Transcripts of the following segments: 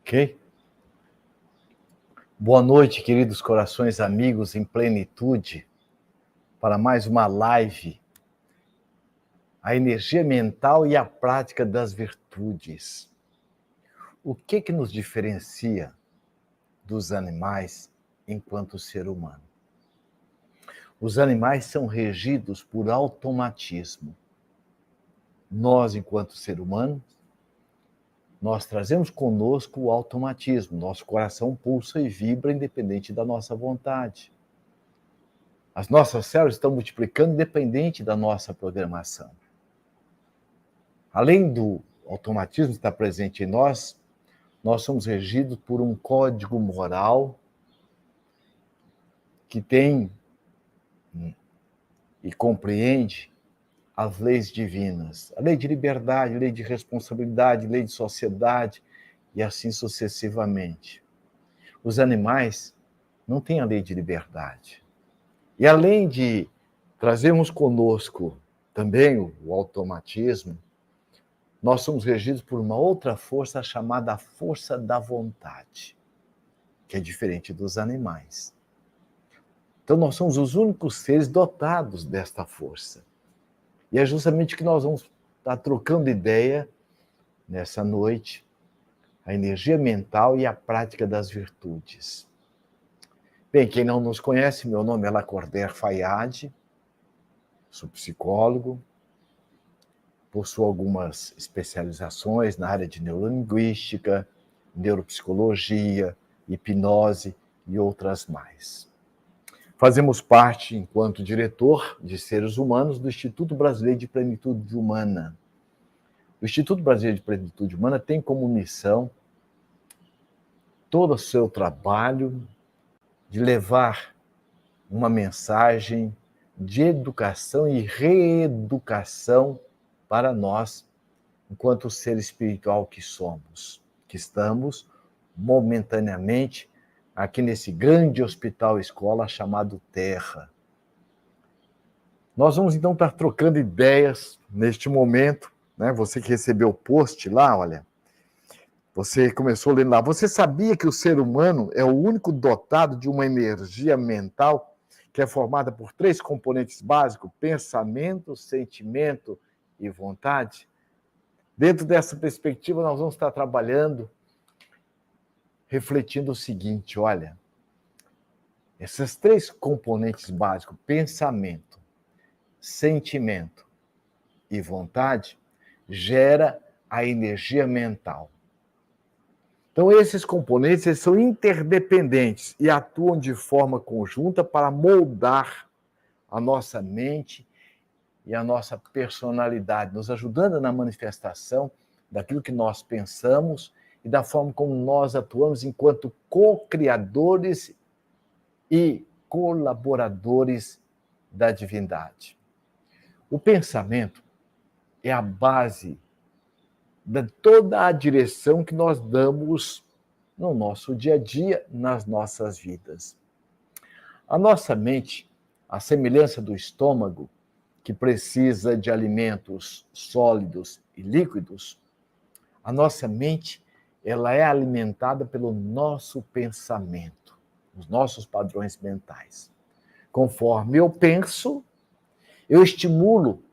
Ok? Boa noite, queridos corações amigos em plenitude, para mais uma live. A energia mental e a prática das virtudes. O que nos diferencia dos animais enquanto ser humano? Os animais são regidos por automatismo. Nós, enquanto ser humano, nós trazemos conosco o automatismo. Nosso coração pulsa e vibra independente da nossa vontade. As nossas células estão multiplicando independente da nossa programação. Além do automatismo estar presente em nós, nós somos regidos por um código moral que tem e compreende as leis divinas. A lei de liberdade, a lei de responsabilidade, a lei de sociedade e assim sucessivamente. Os animais não têm a lei de liberdade. E além de trazermos conosco também o automatismo, nós somos regidos por uma outra força chamada força da vontade, que é diferente dos animais. Então nós somos os únicos seres dotados desta força. E é justamente que nós vamos estar trocando ideia nessa noite, a energia mental e a prática das virtudes. Bem, quem não nos conhece, meu nome é Lacordaire Fayad, sou psicólogo, possuo algumas especializações na área de neurolinguística, neuropsicologia, hipnose e outras mais. Fazemos parte, enquanto diretor de seres humanos, do Instituto Brasileiro de Plenitude Humana. O Instituto Brasileiro de Plenitude Humana tem como missão todo o seu trabalho de levar uma mensagem de educação e reeducação para nós, enquanto ser espiritual que somos, que estamos momentaneamente aqui nesse grande hospital-escola chamado Terra. Nós vamos então estar trocando ideias neste momento, né? Você que recebeu o post lá, olha, você começou lendo lá. Você sabia que o ser humano é o único dotado de uma energia mental que é formada por 3 componentes básicos: pensamento, sentimento e vontade? Dentro dessa perspectiva, nós vamos estar trabalhando, refletindo o seguinte, olha, esses 3 componentes básicos, pensamento, sentimento e vontade, gera a energia mental. Então, esses componentes eles são interdependentes e atuam de forma conjunta para moldar a nossa mente e a nossa personalidade, nos ajudando na manifestação daquilo que nós pensamos e da forma como nós atuamos enquanto co-criadores e colaboradores da divindade. O pensamento é a base de toda a direção que nós damos no nosso dia a dia, nas nossas vidas. A nossa mente, à semelhança do estômago, que precisa de alimentos sólidos e líquidos, a nossa mente ela é alimentada pelo nosso pensamento, os nossos padrões mentais. Conforme eu penso, eu estimulo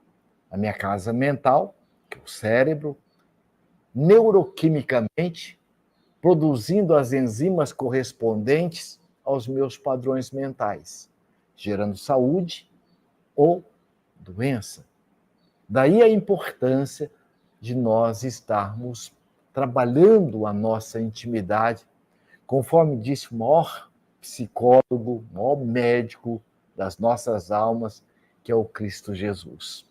a minha casa mental, que é o cérebro, neuroquimicamente, produzindo as enzimas correspondentes aos meus padrões mentais, gerando saúde ou doença. Daí a importância de nós estarmos trabalhando a nossa intimidade, conforme disse o maior psicólogo, o maior médico das nossas almas, que é o Cristo Jesus.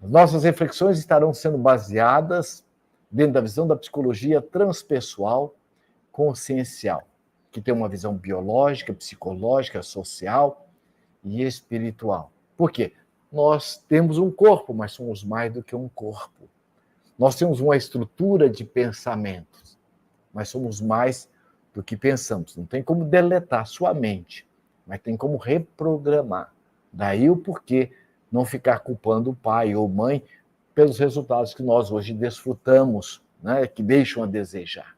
As nossas reflexões estarão sendo baseadas dentro da visão da psicologia transpessoal consciencial, que tem uma visão biológica, psicológica, social e espiritual. Por quê? Nós temos um corpo, mas somos mais do que um corpo. Nós temos uma estrutura de pensamentos, mas somos mais do que pensamos. Não tem como deletar sua mente, mas tem como reprogramar. Daí o porquê não ficar culpando o pai ou mãe pelos resultados que nós hoje desfrutamos, né, que deixam a desejar.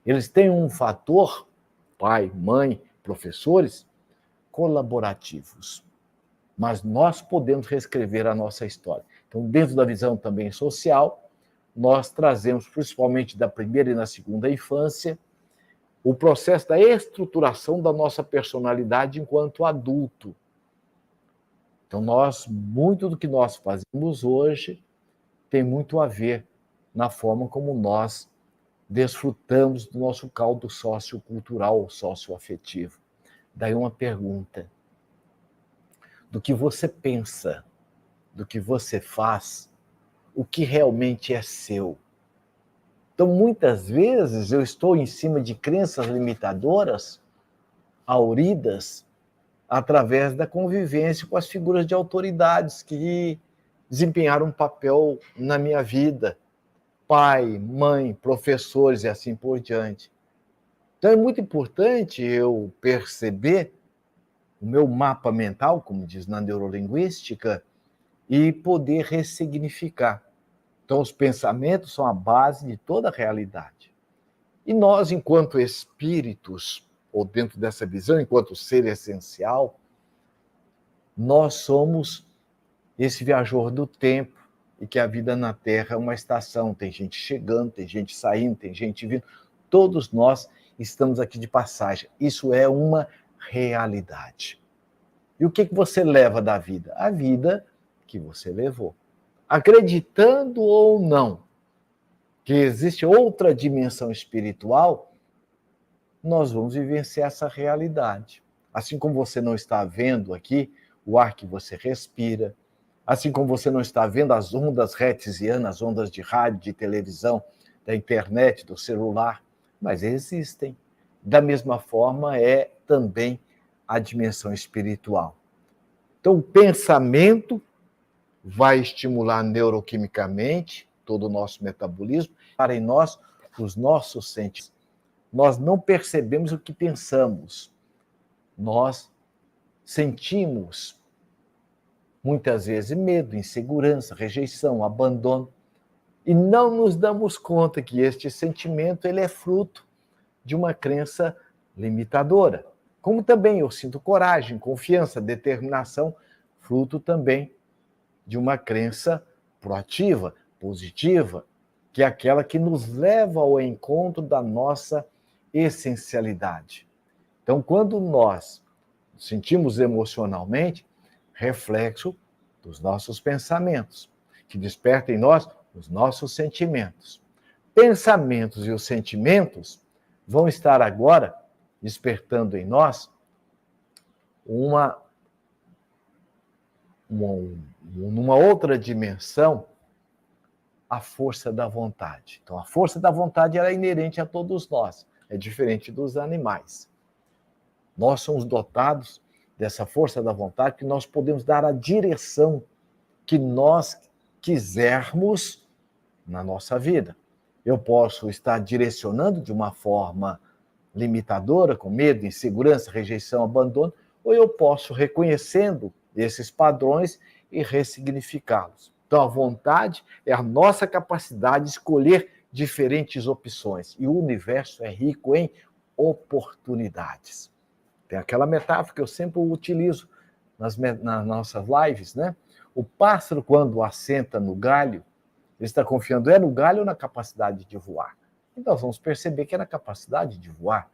Eles têm um fator, pai, mãe, professores, colaborativos. Mas nós podemos reescrever a nossa história. Então, dentro da visão também social, nós trazemos, principalmente da primeira e na segunda infância, o processo da estruturação da nossa personalidade enquanto adulto. Então, muito do que nós fazemos hoje tem muito a ver na forma como nós desfrutamos do nosso caldo sociocultural, socioafetivo. Daí uma pergunta: do que você pensa, do que você faz, o que realmente é seu? Então, muitas vezes, eu estou em cima de crenças limitadoras, auridas, através da convivência com as figuras de autoridades que desempenharam um papel na minha vida. Pai, mãe, professores e assim por diante. Então, é muito importante eu perceber o meu mapa mental, como diz na neurolinguística, e poder ressignificar. Então, os pensamentos são a base de toda a realidade. E nós, enquanto espíritos, ou dentro dessa visão, enquanto ser essencial, nós somos esse viajor do tempo, e que a vida na Terra é uma estação. Tem gente chegando, tem gente saindo, tem gente vindo. Todos nós estamos aqui de passagem. Isso é uma realidade. E o que você leva da vida? A vida que você levou. Acreditando ou não que existe outra dimensão espiritual, nós vamos vivenciar essa realidade. Assim como você não está vendo aqui o ar que você respira, assim como você não está vendo as ondas hertzianas, as ondas de rádio, de televisão, da internet, do celular, mas existem. Da mesma forma é também a dimensão espiritual. Então, o pensamento vai estimular neuroquimicamente todo o nosso metabolismo, para em nós os nossos sentimentos. Nós não percebemos o que pensamos, nós sentimos muitas vezes medo, insegurança, rejeição, abandono, e não nos damos conta que este sentimento ele é fruto de uma crença limitadora. Como também eu sinto coragem, confiança, determinação, fruto também de uma crença proativa, positiva, que é aquela que nos leva ao encontro da nossa essencialidade. Então, quando nós sentimos emocionalmente, reflexo dos nossos pensamentos, que despertam em nós os nossos sentimentos. Pensamentos e os sentimentos vão estar agora despertando em nós numa outra dimensão, a força da vontade. Então, a força da vontade ela é inerente a todos nós, é diferente dos animais. Nós somos dotados dessa força da vontade que nós podemos dar a direção que nós quisermos na nossa vida. Eu posso estar direcionando de uma forma limitadora, com medo, insegurança, rejeição, abandono, ou eu posso reconhecendo esses padrões e ressignificá-los. Então, a vontade é a nossa capacidade de escolher diferentes opções. E o universo é rico em oportunidades. Tem aquela metáfora que eu sempre utilizo nas nossas lives, né? O pássaro, quando assenta no galho, ele está confiando no galho ou na capacidade de voar? E nós vamos perceber que é na capacidade de voar.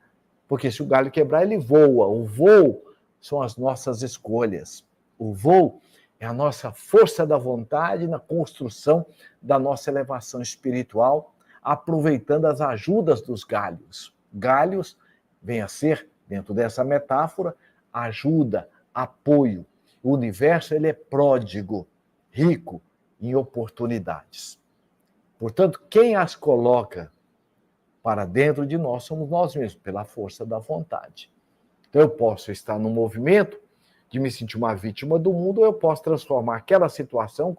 Porque se o galho quebrar, ele voa. O voo são as nossas escolhas. O voo é a nossa força da vontade na construção da nossa elevação espiritual, aproveitando as ajudas dos galhos. Galhos vem a ser, dentro dessa metáfora, ajuda, apoio. O universo ele é pródigo, rico em oportunidades. Portanto, quem as coloca para dentro de nós somos nós mesmos, pela força da vontade. Então, eu posso estar no movimento de me sentir uma vítima do mundo, ou eu posso transformar aquela situação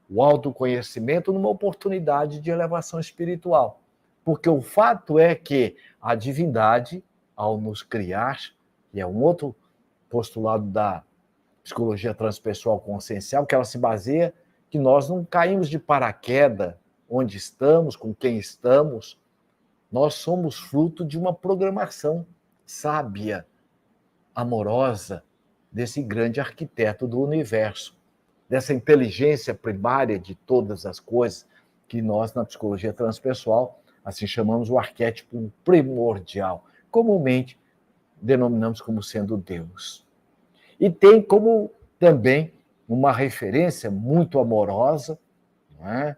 o autoconhecimento numa oportunidade de elevação espiritual. Porque o fato é que a divindade, ao nos criar, e é um outro postulado da psicologia transpessoal consciencial, que ela se baseia que nós não caímos de paraquedas onde estamos, com quem estamos, Nós somos fruto de uma programação sábia, amorosa, desse grande arquiteto do universo, dessa inteligência primária de todas as coisas, que nós, na psicologia transpessoal, assim chamamos o arquétipo primordial, comumente denominamos como sendo Deus. E tem como também uma referência muito amorosa, não é?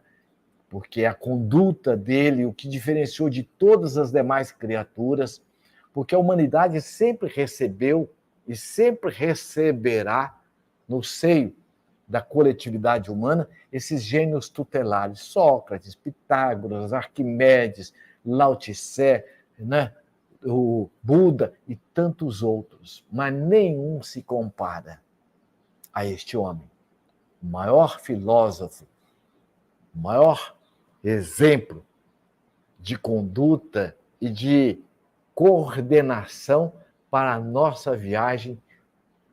Porque a conduta dele, o que diferenciou de todas as demais criaturas, porque a humanidade sempre recebeu e sempre receberá no seio da coletividade humana esses gênios tutelares, Sócrates, Pitágoras, Arquimedes, Lao Tse, né? O Buda e tantos outros, mas nenhum se compara a este homem, o maior filósofo, o maior exemplo de conduta e de coordenação para a nossa viagem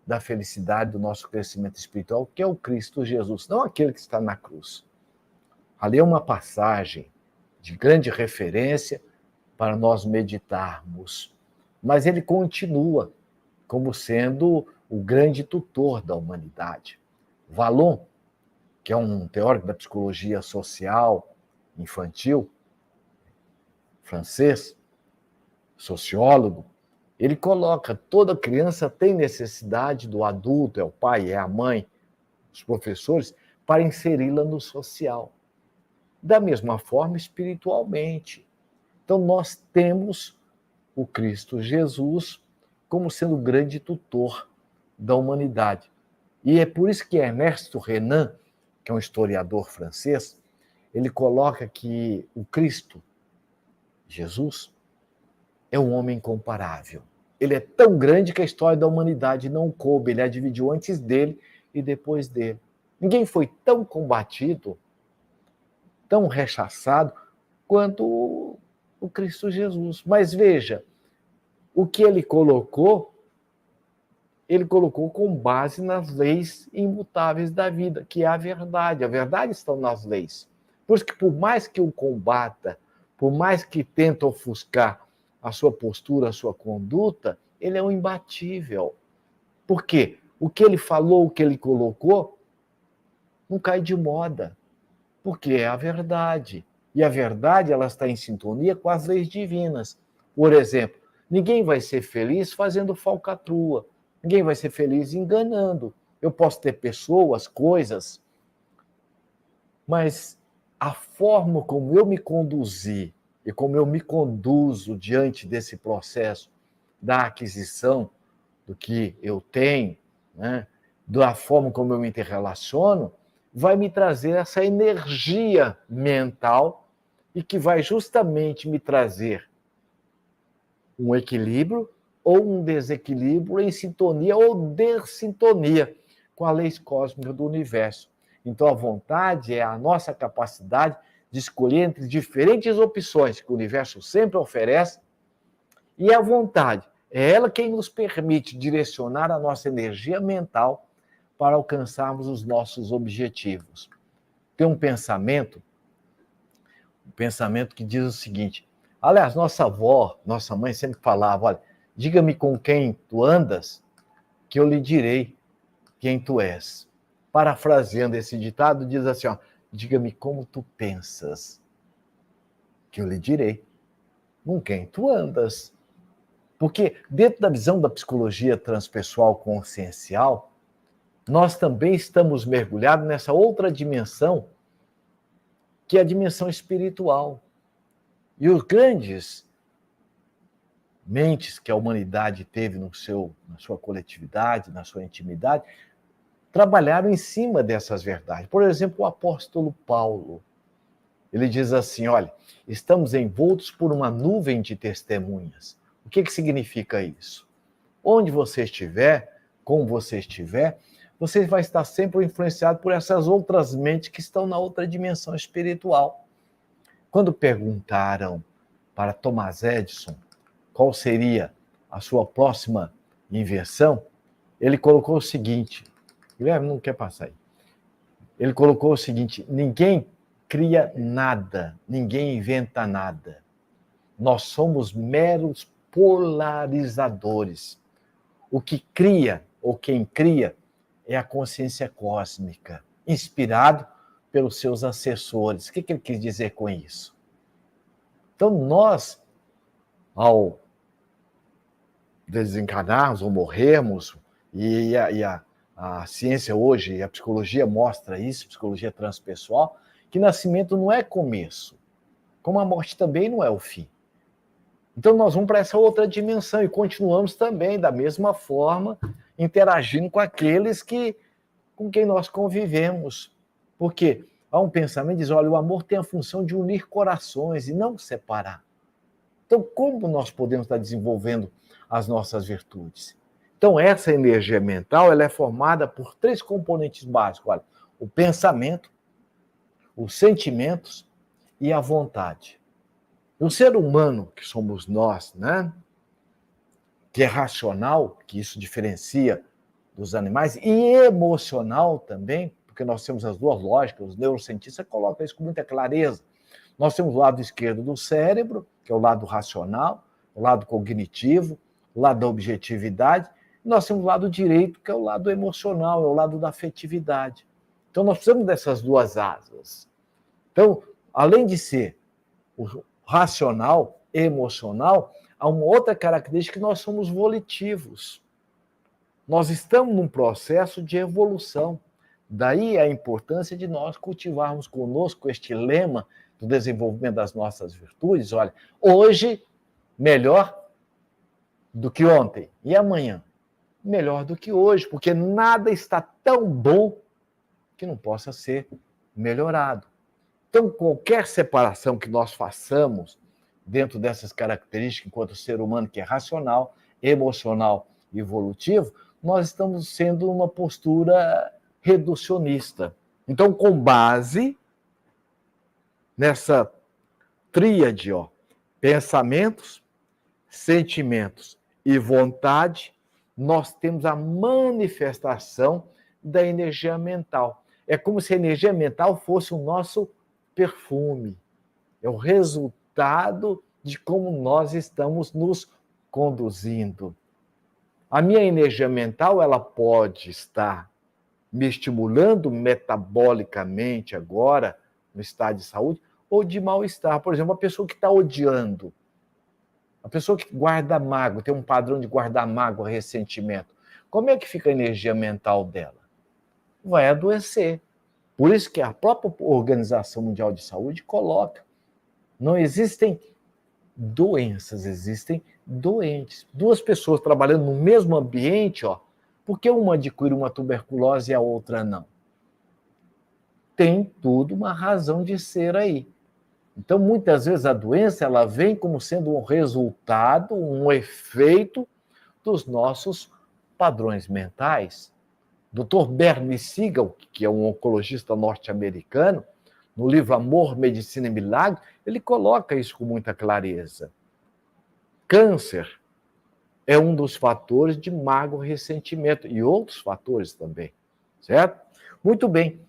da felicidade, do nosso crescimento espiritual, que é o Cristo Jesus, não aquele que está na cruz. Ali é uma passagem de grande referência para nós meditarmos, mas ele continua como sendo o grande tutor da humanidade. Vallon, que é um teórico da psicologia social infantil, francês, sociólogo, ele coloca: toda criança tem necessidade do adulto, é o pai, é a mãe, os professores, para inseri-la no social. Da mesma forma, espiritualmente. Então, nós temos o Cristo Jesus como sendo o grande tutor da humanidade. E é por isso que Ernesto Renan, que é um historiador francês, ele coloca que o Cristo, Jesus, é um homem incomparável. Ele é tão grande que a história da humanidade não coube, ele a dividiu antes dele e depois dele. Ninguém foi tão combatido, tão rechaçado, quanto o Cristo Jesus. Mas veja, o que ele colocou com base nas leis imutáveis da vida, que é a verdade. A verdade está nas leis. Por isso que, por mais que o combata, por mais que tenta ofuscar a sua postura, a sua conduta, ele é um imbatível. Por quê? O que ele falou, o que ele colocou, não cai de moda, porque é a verdade. E a verdade, ela está em sintonia com as leis divinas. Por exemplo, ninguém vai ser feliz fazendo falcatrua. Ninguém vai ser feliz enganando. Eu posso ter pessoas, coisas, mas a forma como eu me conduzi e como eu me conduzo diante desse processo da aquisição do que eu tenho, né, da forma como eu me interrelaciono, vai me trazer essa energia mental e que vai justamente me trazer um equilíbrio ou um desequilíbrio em sintonia ou dessintonia com a lei cósmica do universo. Então, a vontade é a nossa capacidade de escolher entre diferentes opções que o universo sempre oferece, e a vontade é ela quem nos permite direcionar a nossa energia mental para alcançarmos os nossos objetivos. Tem um pensamento que diz o seguinte: aliás, nossa avó, nossa mãe sempre falava: olha, diga-me com quem tu andas, que eu lhe direi quem tu és. Parafraseando esse ditado, diz assim: ó, diga-me como tu pensas, que eu lhe direi com quem tu andas. Porque dentro da visão da psicologia transpessoal consciencial, nós também estamos mergulhados nessa outra dimensão, que é a dimensão espiritual. E os grandes mentes que a humanidade teve na sua coletividade, na sua intimidade, trabalharam em cima dessas verdades. Por exemplo, o apóstolo Paulo, ele diz assim: olha, estamos envoltos por uma nuvem de testemunhas. O que significa isso? Onde você estiver, como você estiver, você vai estar sempre influenciado por essas outras mentes que estão na outra dimensão espiritual. Quando perguntaram para Thomas Edison qual seria a sua próxima invenção, ele colocou o seguinte: Guilherme, não quer passar aí. Ele colocou o seguinte: ninguém cria nada, ninguém inventa nada. Nós somos meros polarizadores. O que cria, ou quem cria, é a consciência cósmica, inspirado pelos seus assessores. O que ele quis dizer com isso? Então, nós, ao desencarnarmos ou morrermos, e a ciência hoje, a psicologia mostra isso, psicologia transpessoal, que nascimento não é começo, como a morte também não é o fim. Então nós vamos para essa outra dimensão e continuamos também da mesma forma interagindo com aqueles com quem nós convivemos. Porque há um pensamento que diz, olha, o amor tem a função de unir corações e não separar. Então como nós podemos estar desenvolvendo as nossas virtudes? Então essa energia mental ela é formada por 3 componentes básicos. Olha, o pensamento, os sentimentos e a vontade. O ser humano, que somos nós, né? Que é racional, que isso diferencia dos animais, e emocional também, porque nós temos as duas lógicas, os neurocientistas colocam isso com muita clareza. Nós temos o lado esquerdo do cérebro, que é o lado racional, o lado cognitivo, o lado da objetividade, e nós temos o lado direito, que é o lado emocional, é o lado da afetividade. Então, nós precisamos dessas duas asas. Então, além de ser o racional, emocional, há uma outra característica que nós somos volitivos. Nós estamos num processo de evolução. Daí a importância de nós cultivarmos conosco este lema do desenvolvimento das nossas virtudes. Olha, hoje, melhor do que ontem. E amanhã, melhor do que hoje, porque nada está tão bom que não possa ser melhorado. Então, qualquer separação que nós façamos dentro dessas características, enquanto ser humano que é racional, emocional e evolutivo, nós estamos sendo uma postura reducionista. Então, com base nessa tríade, pensamentos, sentimentos e vontade, nós temos a manifestação da energia mental. É como se a energia mental fosse o nosso perfume. É o resultado de como nós estamos nos conduzindo. A minha energia mental, ela pode estar me estimulando metabolicamente agora, no estado de saúde, ou de mal-estar. Por exemplo, uma pessoa que está odiando, a pessoa que guarda mágoa, tem um padrão de guardar mágoa, ressentimento, como é que fica a energia mental dela? Vai adoecer. Por isso que a própria Organização Mundial de Saúde coloca, não existem doenças, existem doentes. 2 pessoas trabalhando no mesmo ambiente, por que uma adquire uma tuberculose e a outra não? Tem tudo uma razão de ser aí. Então, muitas vezes a doença ela vem como sendo um resultado, um efeito dos nossos padrões mentais. Dr. Bernie Siegel, que é um oncologista norte-americano, no livro Amor, Medicina e Milagre, ele coloca isso com muita clareza. Câncer é um dos fatores de mágoa, ressentimento e outros fatores também, certo? Muito bem.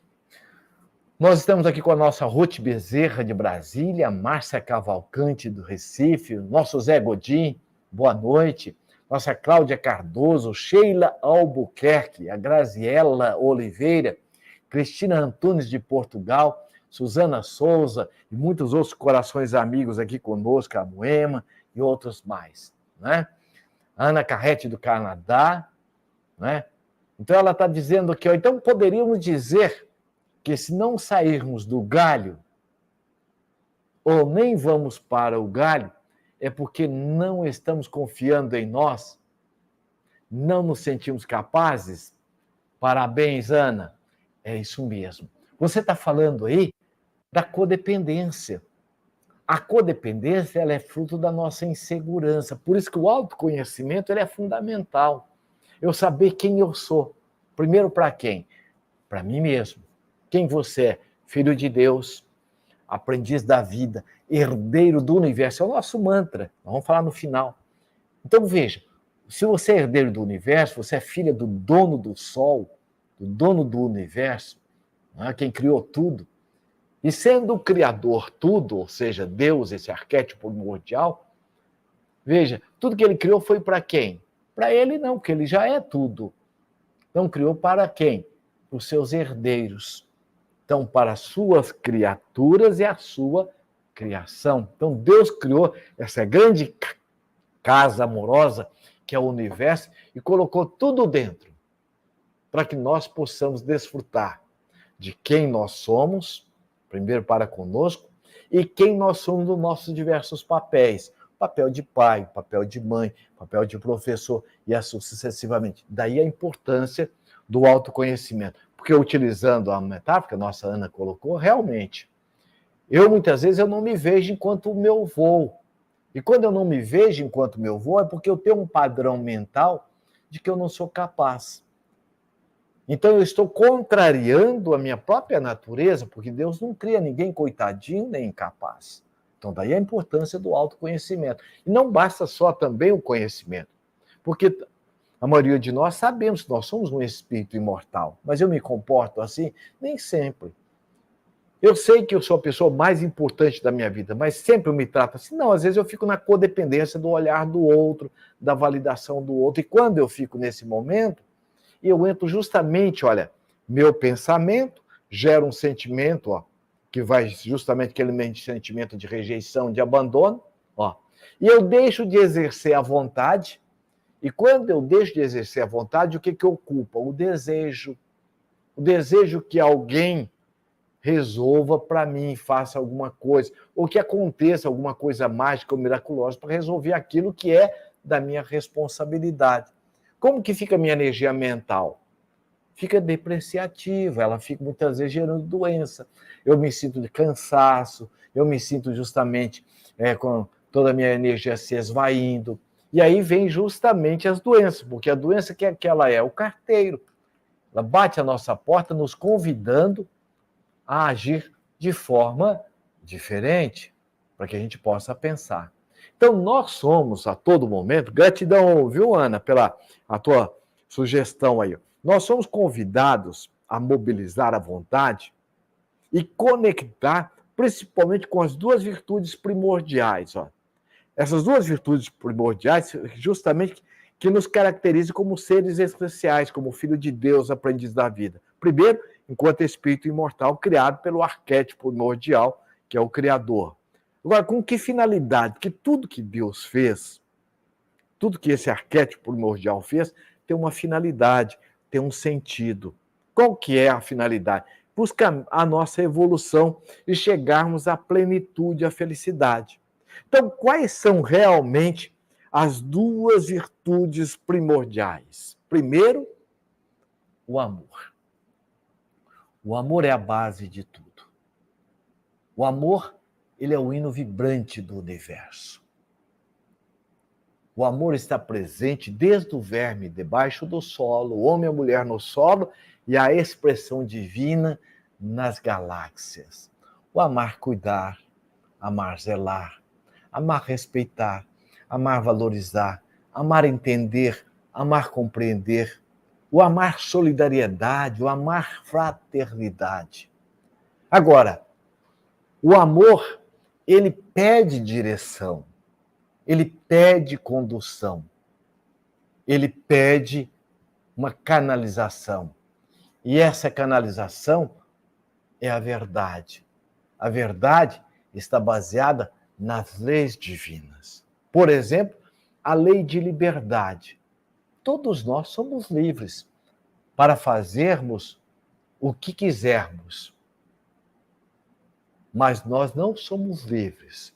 Nós estamos aqui com a nossa Ruth Bezerra de Brasília, Márcia Cavalcante do Recife, nosso Zé Godin, boa noite. Nossa Cláudia Cardoso, Sheila Albuquerque, a Graziela Oliveira, Cristina Antunes de Portugal, Suzana Souza e muitos outros corações amigos aqui conosco, a Moema e outros mais, né? Ana Carrete do Canadá, né? Então ela está dizendo aqui, então poderíamos dizer que se não sairmos do galho, ou nem vamos para o galho, é porque não estamos confiando em nós, não nos sentimos capazes? Parabéns, Ana. É isso mesmo. Você está falando aí da codependência. A codependência ela é fruto da nossa insegurança. Por isso que o autoconhecimento ele é fundamental. Eu saber quem eu sou. Primeiro, para quem? Para mim mesmo. Quem você é? Filho de Deus, aprendiz da vida, herdeiro do universo. É o nosso mantra. Nós vamos falar no final. Então, veja, se você é herdeiro do universo, você é filha do dono do sol, do dono do universo, né, quem criou tudo. E sendo o Criador tudo, ou seja, Deus, esse arquétipo primordial, veja, tudo que ele criou foi para quem? Para ele não, porque ele já é tudo. Então criou para quem? Os seus herdeiros. Então, para as suas criaturas e a sua criação. Então, Deus criou essa grande casa amorosa que é o universo e colocou tudo dentro para que nós possamos desfrutar de quem nós somos, primeiro para conosco, e quem nós somos nos nossos diversos papéis. Papel de pai, papel de mãe, papel de professor e assim sucessivamente. Daí a importância do autoconhecimento. Porque utilizando a metáfora que a nossa Ana colocou, realmente, muitas vezes eu não me vejo enquanto o meu voo. E quando eu não me vejo enquanto meu voo, é porque eu tenho um padrão mental de que eu não sou capaz. Então eu estou contrariando a minha própria natureza, porque Deus não cria ninguém coitadinho nem incapaz. Então daí a importância do autoconhecimento. E não basta só também o conhecimento, porque a maioria de nós sabemos que nós somos um espírito imortal, mas eu me comporto assim? Nem sempre. Eu sei que eu sou a pessoa mais importante da minha vida, mas sempre eu me trato assim. Não, às vezes eu fico na codependência do olhar do outro, da validação do outro. E quando eu fico nesse momento, eu entro justamente, olha, meu pensamento gera um sentimento, ó, que vai justamente aquele sentimento de rejeição, de abandono, ó. E eu deixo de exercer a vontade. E quando eu deixo de exercer a vontade, o que ocupa? O desejo. O desejo que alguém resolva para mim, faça alguma coisa, ou que aconteça alguma coisa mágica ou miraculosa para resolver aquilo que é da minha responsabilidade. Como que fica a minha energia mental? Fica depreciativa, ela fica muitas vezes gerando doença. Eu me sinto de cansaço, eu me sinto justamente com toda a minha energia se esvaindo. E aí vem justamente as doenças, porque a doença que ela é o carteiro. Ela bate a nossa porta nos convidando a agir de forma diferente, para que a gente possa pensar. Então, nós somos, a todo momento, gratidão, viu, Ana, pela a tua sugestão aí. Nós somos convidados a mobilizar a vontade e conectar, principalmente com as duas virtudes primordiais. Ó. Essas duas virtudes primordiais, justamente, que nos caracterizam como seres especiais, como filho de Deus, aprendiz da vida. Primeiro, enquanto espírito imortal criado pelo arquétipo primordial, que é o Criador. Agora, com que finalidade? Que tudo que Deus fez, tudo que esse arquétipo primordial fez, tem uma finalidade, tem um sentido. Qual que é a finalidade? Buscar a nossa evolução e chegarmos à plenitude, à felicidade. Então, quais são realmente as duas virtudes primordiais? Primeiro, o amor. O amor é a base de tudo. O amor, ele é o hino vibrante do universo. O amor está presente desde o verme debaixo do solo, o homem e a mulher no solo e a expressão divina nas galáxias. O amar cuidar, amar zelar, amar respeitar, amar valorizar, amar entender, amar compreender, o amar solidariedade, o amar fraternidade. Agora, o amor, ele pede direção, ele pede condução, ele pede uma canalização. E essa canalização é a verdade. A verdade está baseada nas leis divinas. Por exemplo, a lei de liberdade. Todos nós somos livres para fazermos o que quisermos. Mas nós não somos livres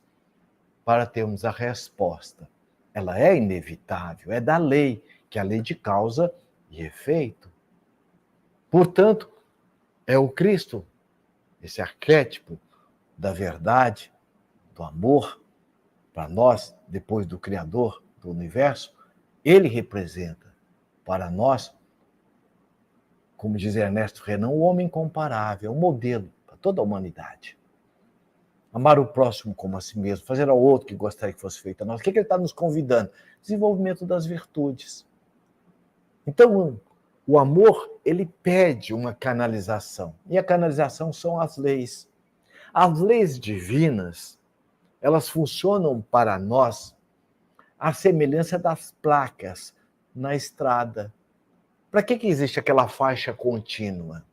para termos a resposta. Ela é inevitável, é da lei, que é a lei de causa e efeito. Portanto, é o Cristo, esse arquétipo da verdade, do amor, para nós, depois do Criador do universo, ele representa para nós, como diz Ernesto Renan, o homem incomparável, um modelo para toda a humanidade. Amar o próximo como a si mesmo, fazer ao outro que gostaria que fosse feito a nós. O que ele está nos convidando? Desenvolvimento das virtudes. Então, o amor, ele pede uma canalização. E a canalização são as leis. As leis divinas, elas funcionam para nós à semelhança das placas na estrada. Para que existe aquela faixa contínua?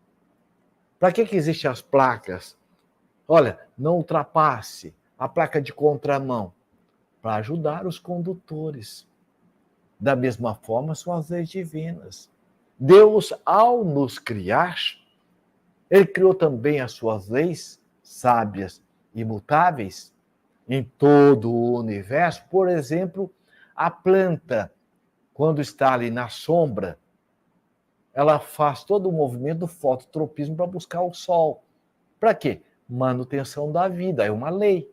Para que existem as placas? Olha, não ultrapasse a placa de contramão, para ajudar os condutores. Da mesma forma, são as leis divinas. Deus, ao nos criar, ele criou também as suas leis sábias, imutáveis, em todo o universo. Por exemplo, a planta, quando está ali na sombra, ela faz todo o movimento do fototropismo para buscar o sol. Para quê? Manutenção da vida. É uma lei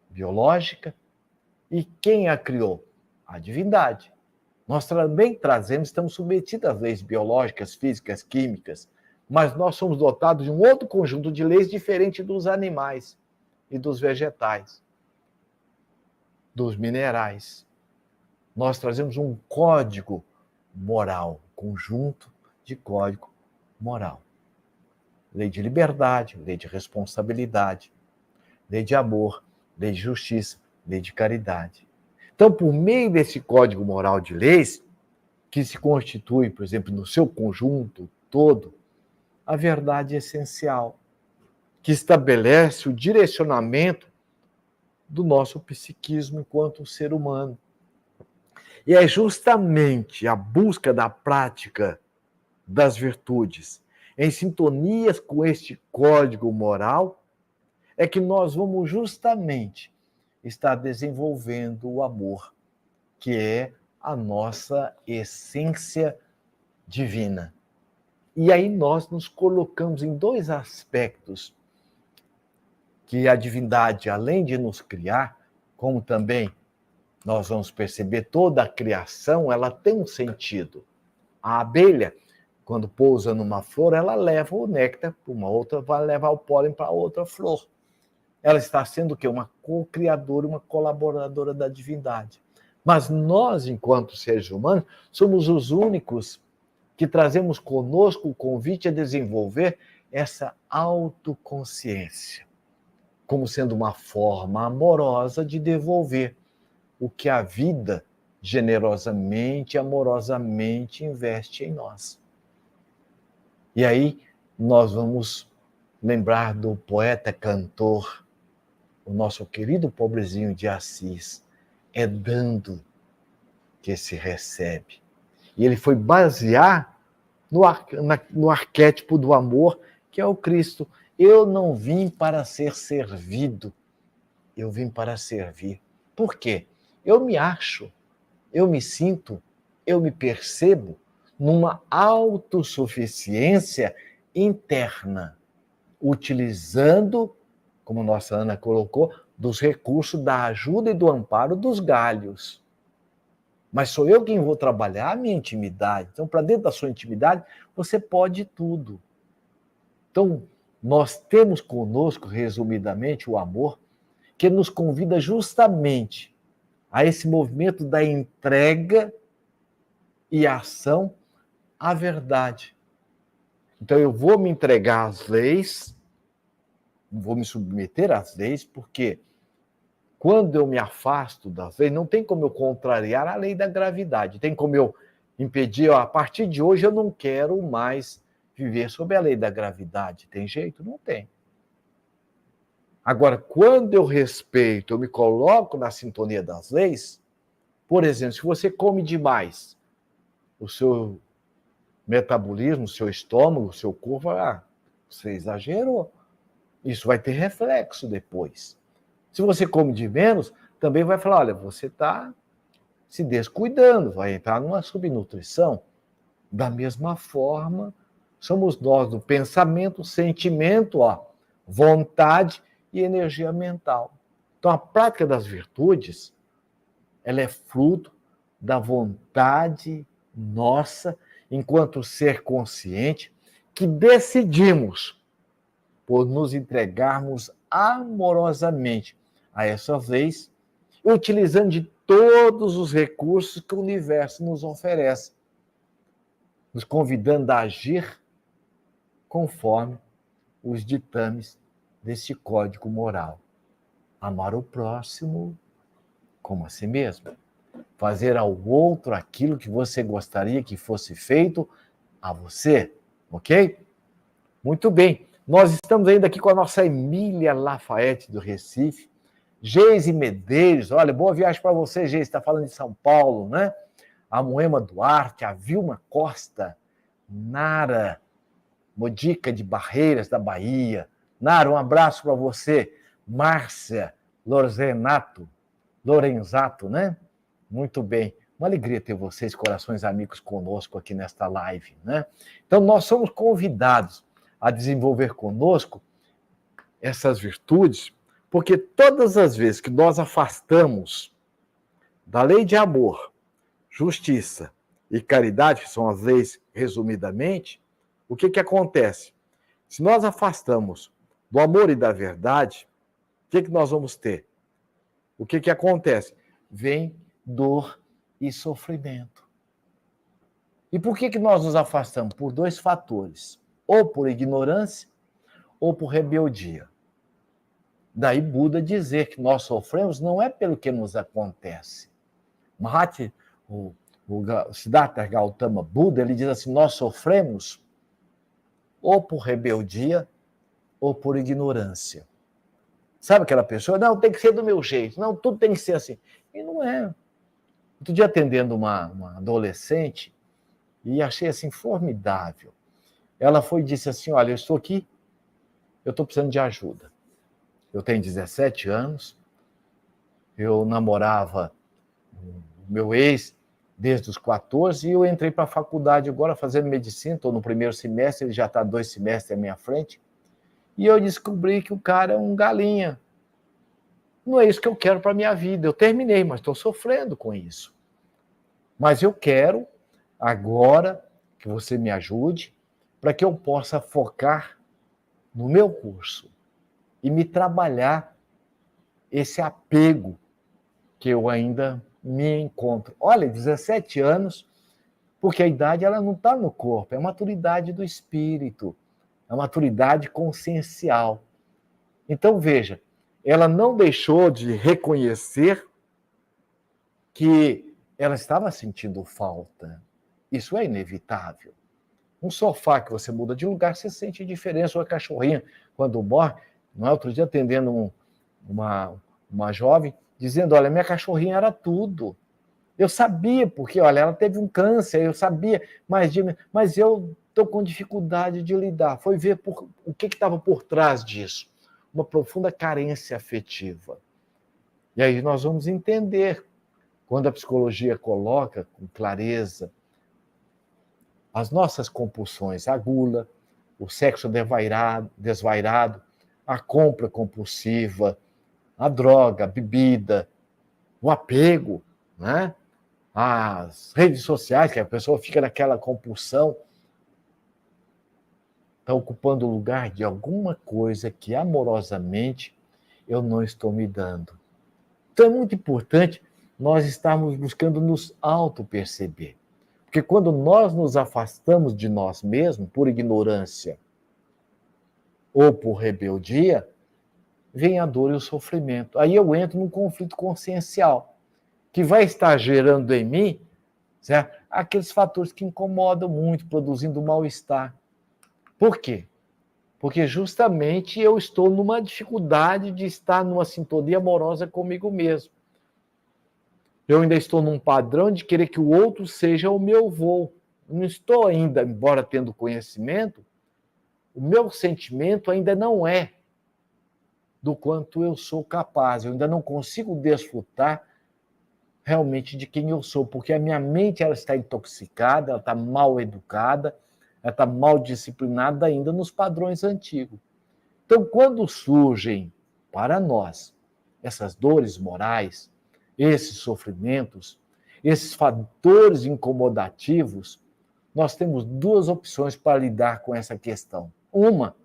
biológica. E quem a criou? A divindade. Nós também estamos submetidos às leis biológicas, físicas, químicas, mas nós somos dotados de um outro conjunto de leis diferente dos animais e dos vegetais, dos minerais. Nós trazemos um código moral, conjunto de código moral. Lei de liberdade, lei de responsabilidade, lei de amor, lei de justiça, lei de caridade. Então, por meio desse código moral de leis, que se constitui, por exemplo, no seu conjunto todo, a verdade essencial, que estabelece o direcionamento do nosso psiquismo enquanto ser humano. E é justamente a busca da prática das virtudes em sintonia com este código moral é que nós vamos justamente estar desenvolvendo o amor, que é a nossa essência divina. E aí nós nos colocamos em dois aspectos que a divindade, além de nos criar, como também nós vamos perceber, toda a criação, ela tem um sentido. A abelha, quando pousa numa flor, ela leva o néctar para uma outra, vai levar o pólen para outra flor. Ela está sendo o quê? Uma co-criadora, uma colaboradora da divindade. Mas nós, enquanto seres humanos, somos os únicos que trazemos conosco o convite a desenvolver essa autoconsciência, como sendo uma forma amorosa de devolver o que a vida generosamente e amorosamente investe em nós. E aí nós vamos lembrar do poeta cantor, o nosso querido pobrezinho de Assis, é dando que se recebe. E ele foi basear no arquétipo do amor, que é o Cristo. Eu não vim para ser servido, eu vim para servir. Por quê? Eu me acho, eu me sinto, eu me percebo numa autossuficiência interna, utilizando, como nossa Ana colocou, dos recursos da ajuda e do amparo dos galhos. Mas sou eu quem vou trabalhar a minha intimidade. Então, para dentro da sua intimidade, você pode tudo. Então, nós temos conosco, resumidamente, o amor, que nos convida justamente a esse movimento da entrega e ação à verdade. Então, eu vou me entregar às leis, vou me submeter às leis, porque quando eu me afasto das leis, não tem como eu contrariar a lei da gravidade, tem como eu impedir, a partir de hoje eu não quero mais viver sob a lei da gravidade. Tem jeito? Não tem. Agora, quando eu respeito, eu me coloco na sintonia das leis, por exemplo, se você come demais, o seu metabolismo, o seu estômago, o seu corpo, você exagerou. Isso vai ter reflexo depois. Se você come de menos, também vai falar, olha, você está se descuidando, vai entrar numa subnutrição. Da mesma forma, somos nós do pensamento, sentimento, vontade e energia mental. Então, a prática das virtudes, ela é fruto da vontade nossa, enquanto ser consciente, que decidimos por nos entregarmos amorosamente a essas leis, utilizando de todos os recursos que o universo nos oferece, nos convidando a agir conforme os ditames deste código moral. Amar o próximo como a si mesmo. Fazer ao outro aquilo que você gostaria que fosse feito a você, ok? Muito bem. Nós estamos ainda aqui com a nossa Emília Lafayette do Recife. Geise Medeiros, olha, boa viagem para você, Geise, está falando de São Paulo, né? A Moema Duarte, a Vilma Costa, Nara Modica de Barreiras, da Bahia. Nara, um abraço para você. Márcia Lorenzato, né? Muito bem. Uma alegria ter vocês, corações amigos, conosco aqui nesta live, né? Então, nós somos convidados a desenvolver conosco essas virtudes, porque todas as vezes que nós afastamos da lei de amor, justiça e caridade, que são as leis resumidamente, o que acontece? Se nós afastamos do amor e da verdade, o que nós vamos ter? O que acontece? Vem dor e sofrimento. E por que nós nos afastamos? Por dois fatores. Ou por ignorância, ou por rebeldia. Daí Buda dizer que nós sofremos não é pelo que nos acontece. Mahatma, o Siddhartha Gautama Buda, ele diz assim, nós sofremos ou por rebeldia ou por ignorância. Sabe aquela pessoa? Não, tem que ser do meu jeito. Não, tudo tem que ser assim. E não é. Outro dia atendendo uma adolescente e achei assim formidável. Ela foi e disse assim, olha, eu estou aqui, eu estou precisando de ajuda. Eu tenho 17 anos, eu namorava o meu ex desde os 14 e eu entrei para a faculdade agora fazendo medicina, estou no primeiro semestre, ele já está 2 semestres à minha frente, e eu descobri que o cara é um galinha. Não é isso que eu quero para a minha vida. Eu terminei, mas estou sofrendo com isso. Mas eu quero agora que você me ajude para que eu possa focar no meu curso e me trabalhar esse apego que eu ainda me encontro. Olha, 17 anos, porque a idade ela não está no corpo, é a maturidade do espírito, a maturidade consciencial. Então, veja, ela não deixou de reconhecer que ela estava sentindo falta. Isso é inevitável. Um sofá que você muda de lugar, você sente diferença. Uma cachorrinha, quando morre, não é? Outro dia atendendo uma jovem, dizendo, olha, minha cachorrinha era tudo. Eu sabia, porque, olha, ela teve um câncer, eu sabia, mas eu estou com dificuldade de lidar. Foi ver o que estava por trás disso. Uma profunda carência afetiva. E aí nós vamos entender, quando a psicologia coloca com clareza as nossas compulsões, a gula, o sexo desvairado, a compra compulsiva, a droga, a bebida, o apego, né? As redes sociais, que a pessoa fica naquela compulsão, está ocupando o lugar de alguma coisa que amorosamente eu não estou me dando. Então é muito importante nós estarmos buscando nos auto-perceber. Porque quando nós nos afastamos de nós mesmos, por ignorância ou por rebeldia, vem a dor e o sofrimento. Aí eu entro num conflito consciencial, que vai estar gerando em mim, certo? Aqueles fatores que incomodam muito, produzindo mal-estar. Por quê? Porque justamente eu estou numa dificuldade de estar numa sintonia amorosa comigo mesmo. Eu ainda estou num padrão de querer que o outro seja o meu voo. Não estou ainda, embora tendo conhecimento, o meu sentimento ainda não é do quanto eu sou capaz. Eu ainda não consigo desfrutar realmente de quem eu sou, porque a minha mente ela está intoxicada, ela está mal educada, ela está mal disciplinada ainda nos padrões antigos. Então, quando surgem para nós essas dores morais, esses sofrimentos, esses fatores incomodativos, nós temos duas opções para lidar com essa questão. Uma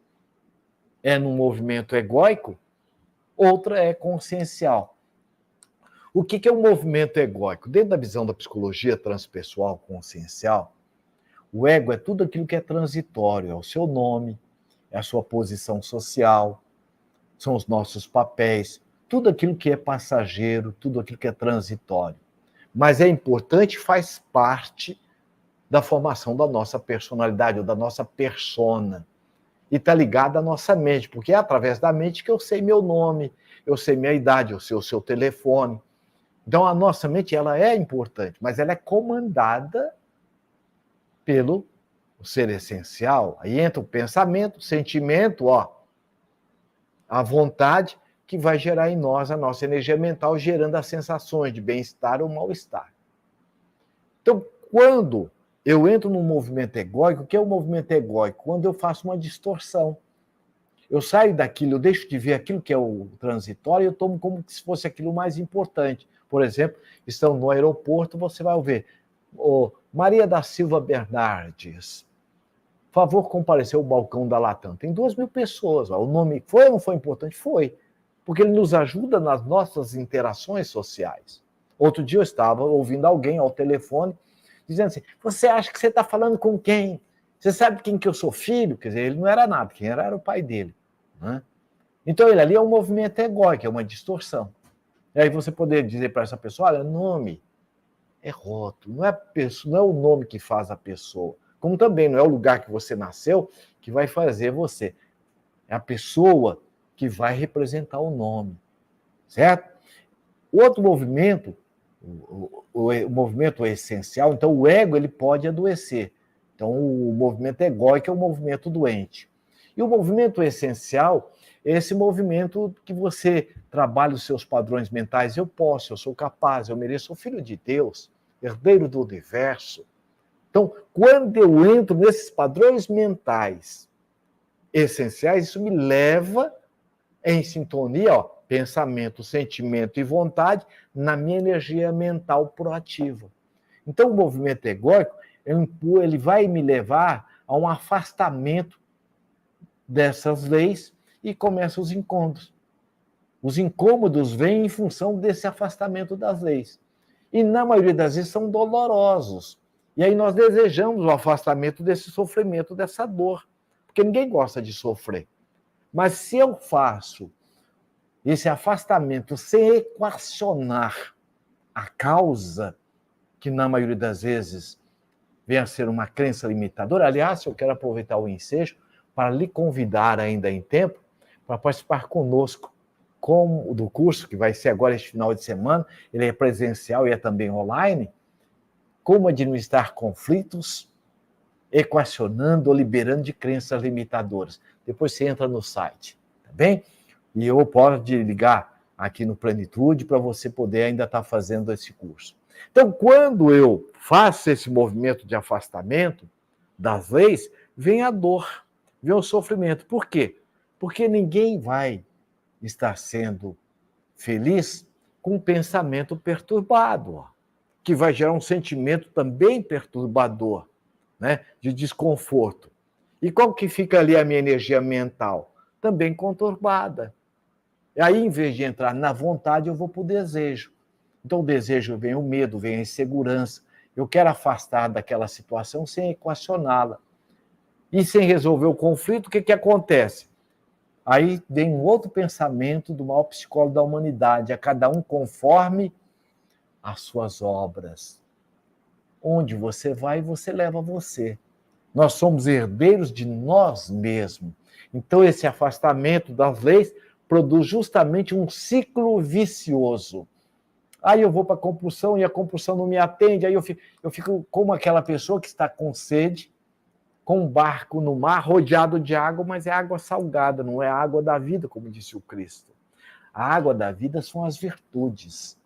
é num movimento egóico, outra é consciencial. O que é um movimento egóico? Dentro da visão da psicologia transpessoal consciencial, o ego é tudo aquilo que é transitório, é o seu nome, é a sua posição social, são os nossos papéis, tudo aquilo que é passageiro, tudo aquilo que é transitório. Mas é importante, faz parte da formação da nossa personalidade, ou da nossa persona. E está ligado à nossa mente, porque é através da mente que eu sei meu nome, eu sei minha idade, eu sei o seu telefone. Então, a nossa mente, ela é importante, mas ela é comandada pelo ser essencial. Aí entra o pensamento, o sentimento, a vontade, que vai gerar em nós a nossa energia mental, gerando as sensações de bem-estar ou mal-estar. Então, quando eu entro num movimento egóico, o que é o movimento egóico? Quando eu faço uma distorção. Eu saio daquilo, eu deixo de ver aquilo que é o transitório e eu tomo como se fosse aquilo mais importante. Por exemplo, estão no aeroporto, você vai ver, Maria da Silva Bernardes, favor comparecer ao balcão da Latam. Tem 2.000 pessoas. O nome foi ou não foi importante? Foi. Porque ele nos ajuda nas nossas interações sociais. Outro dia eu estava ouvindo alguém ao telefone dizendo assim, você acha que você está falando com quem? Você sabe quem que eu sou filho? Quer dizer, ele não era nada, quem era o pai dele. Né? Então, ele ali é um movimento egóico, é uma distorção. E aí você poder dizer para essa pessoa, olha, nome é rótulo, não é o nome que faz a pessoa. Como também não é o lugar que você nasceu que vai fazer você. É a pessoa que vai representar o nome. Certo? O outro movimento, o movimento essencial, então o ego ele pode adoecer. Então o movimento egóico é o movimento doente. E o movimento essencial é esse movimento que você trabalha os seus padrões mentais. Eu posso, eu sou capaz, eu mereço, sou filho de Deus, herdeiro do universo. Então, quando eu entro nesses padrões mentais essenciais, isso me leva em sintonia, pensamento, sentimento e vontade, na minha energia mental proativa. Então, o movimento egóico, ele vai me levar a um afastamento dessas leis e começam os incômodos. Os incômodos vêm em função desse afastamento das leis. E, na maioria das vezes, são dolorosos. E aí nós desejamos o afastamento desse sofrimento, dessa dor. Porque ninguém gosta de sofrer. Mas se eu faço esse afastamento sem equacionar a causa, que na maioria das vezes vem a ser uma crença limitadora, aliás, eu quero aproveitar o ensejo para lhe convidar ainda em tempo para participar conosco do curso, que vai ser agora este final de semana, ele é presencial e é também online, como administrar conflitos, equacionando ou liberando de crenças limitadoras. Depois você entra no site, tá bem? E eu posso ligar aqui no Plenitude para você poder ainda estar fazendo esse curso. Então, quando eu faço esse movimento de afastamento das leis, vem a dor, vem o sofrimento. Por quê? Porque ninguém vai estar sendo feliz com um pensamento perturbado, que vai gerar um sentimento também perturbador, né, de desconforto. E qual que fica ali a minha energia mental? Também conturbada. E aí, em vez de entrar na vontade, eu vou para o desejo. Então, o desejo vem o medo, vem a insegurança. Eu quero afastar daquela situação sem equacioná-la. E sem resolver o conflito, o que acontece? Aí vem um outro pensamento do maior psicólogo da humanidade, a cada um conforme as suas obras. Onde você vai, você leva você. Nós somos herdeiros de nós mesmos. Então, esse afastamento das leis produz justamente um ciclo vicioso. Aí eu vou para a compulsão e a compulsão não me atende, aí eu fico como aquela pessoa que está com sede, com um barco no mar, rodeado de água, mas é água salgada, não é a água da vida, como disse o Cristo. A água da vida são as virtudes.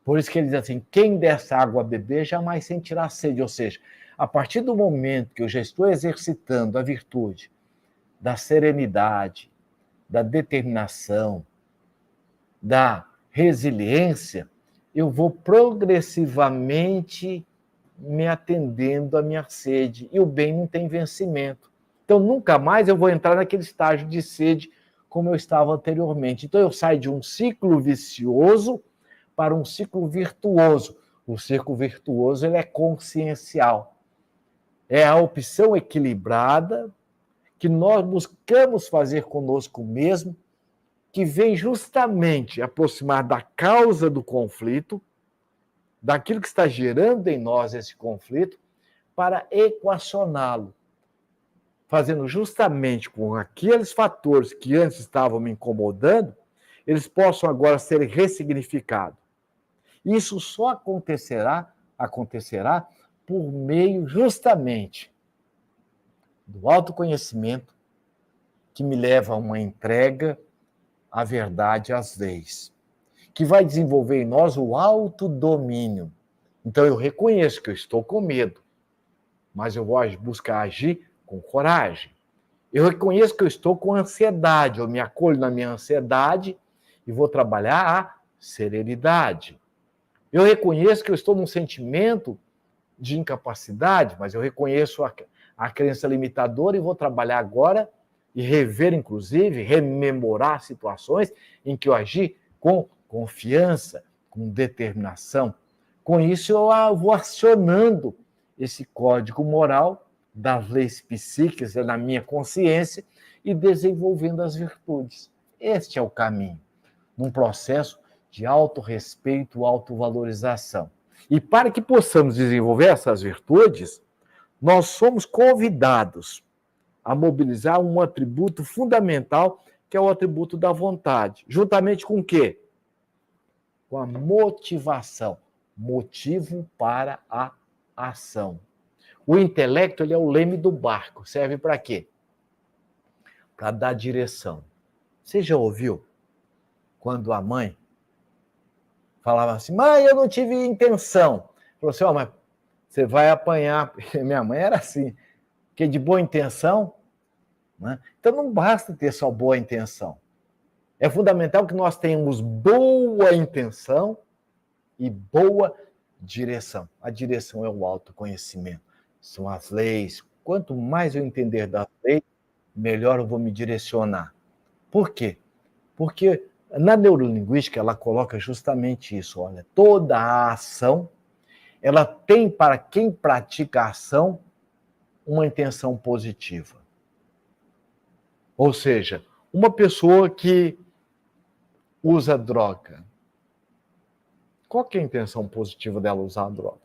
Por isso que ele diz assim, quem dessa água a beber jamais sentirá sede. Ou seja, a partir do momento que eu já estou exercitando a virtude da serenidade, da determinação, da resiliência, eu vou progressivamente me atendendo à minha sede. E o bem não tem vencimento. Então, nunca mais eu vou entrar naquele estágio de sede como eu estava anteriormente. Então, eu saio de um ciclo vicioso para um ciclo virtuoso. O ciclo virtuoso ele é consciencial. É a opção equilibrada que nós buscamos fazer conosco mesmo, que vem justamente aproximar da causa do conflito, daquilo que está gerando em nós esse conflito, para equacioná-lo, fazendo justamente com aqueles fatores que antes estavam me incomodando, eles possam agora ser ressignificados. Isso só acontecerá por meio justamente do autoconhecimento que me leva a uma entrega à verdade, às leis, que vai desenvolver em nós o autodomínio. Então eu reconheço que eu estou com medo, mas eu vou buscar agir com coragem. Eu reconheço que eu estou com ansiedade, eu me acolho na minha ansiedade e vou trabalhar a serenidade. Eu reconheço que eu estou num sentimento de incapacidade, mas eu reconheço a crença limitadora e vou trabalhar agora e rever, inclusive, rememorar situações em que eu agi com confiança, com determinação. Com isso, eu vou acionando esse código moral das leis psíquicas na minha consciência e desenvolvendo as virtudes. Este é o caminho, num processo de autorrespeito, autovalorização. E para que possamos desenvolver essas virtudes, nós somos convidados a mobilizar um atributo fundamental, que é o atributo da vontade. Juntamente com o quê? Com a motivação. Motivo para a ação. O intelecto, ele é o leme do barco. Serve para quê? Para dar direção. Você já ouviu quando a mãe falava assim, mãe, eu não tive intenção. Falou assim, mas você vai apanhar. Minha mãe era assim, porque de boa intenção, né? Então não basta ter só boa intenção. É fundamental que nós tenhamos boa intenção e boa direção. A direção é o autoconhecimento, são as leis. Quanto mais eu entender das leis, melhor eu vou me direcionar. Por quê? Porque na neurolinguística ela coloca justamente isso. Olha, toda a ação, ela tem para quem pratica a ação uma intenção positiva. Ou seja, uma pessoa que usa droga, qual que é a intenção positiva dela usar a droga?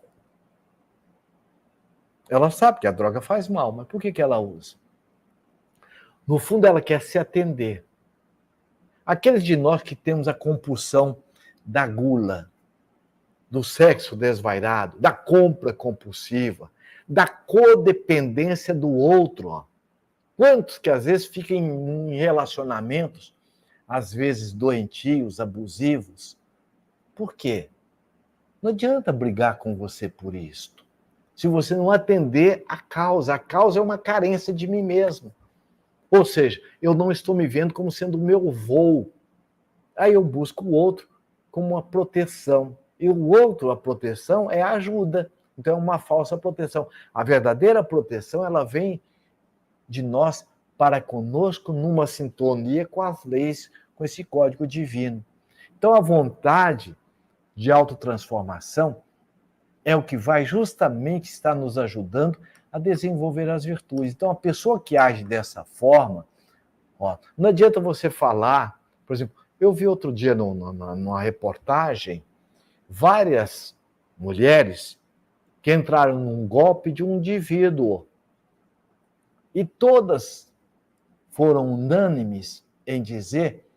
Ela sabe que a droga faz mal, mas por que ela usa? No fundo, ela quer se atender. Aqueles de nós que temos a compulsão da gula, do sexo desvairado, da compra compulsiva, da codependência do outro. Ó. Quantos que às vezes ficam em relacionamentos, às vezes doentios, abusivos? Por quê? Não adianta brigar com você por isto. Se você não atender a causa é uma carência de mim mesmo. Ou seja, eu não estou me vendo como sendo o meu voo. Aí eu busco o outro como uma proteção. E o outro, a proteção, é a ajuda. Então é uma falsa proteção. A verdadeira proteção, ela vem de nós para conosco numa sintonia com as leis, com esse código divino. Então a vontade de autotransformação é o que vai justamente estar nos ajudando a desenvolver as virtudes. Então, a pessoa que age dessa forma, não adianta você falar, por exemplo, eu vi outro dia numa reportagem várias mulheres que entraram num golpe de um indivíduo e todas foram unânimes em dizer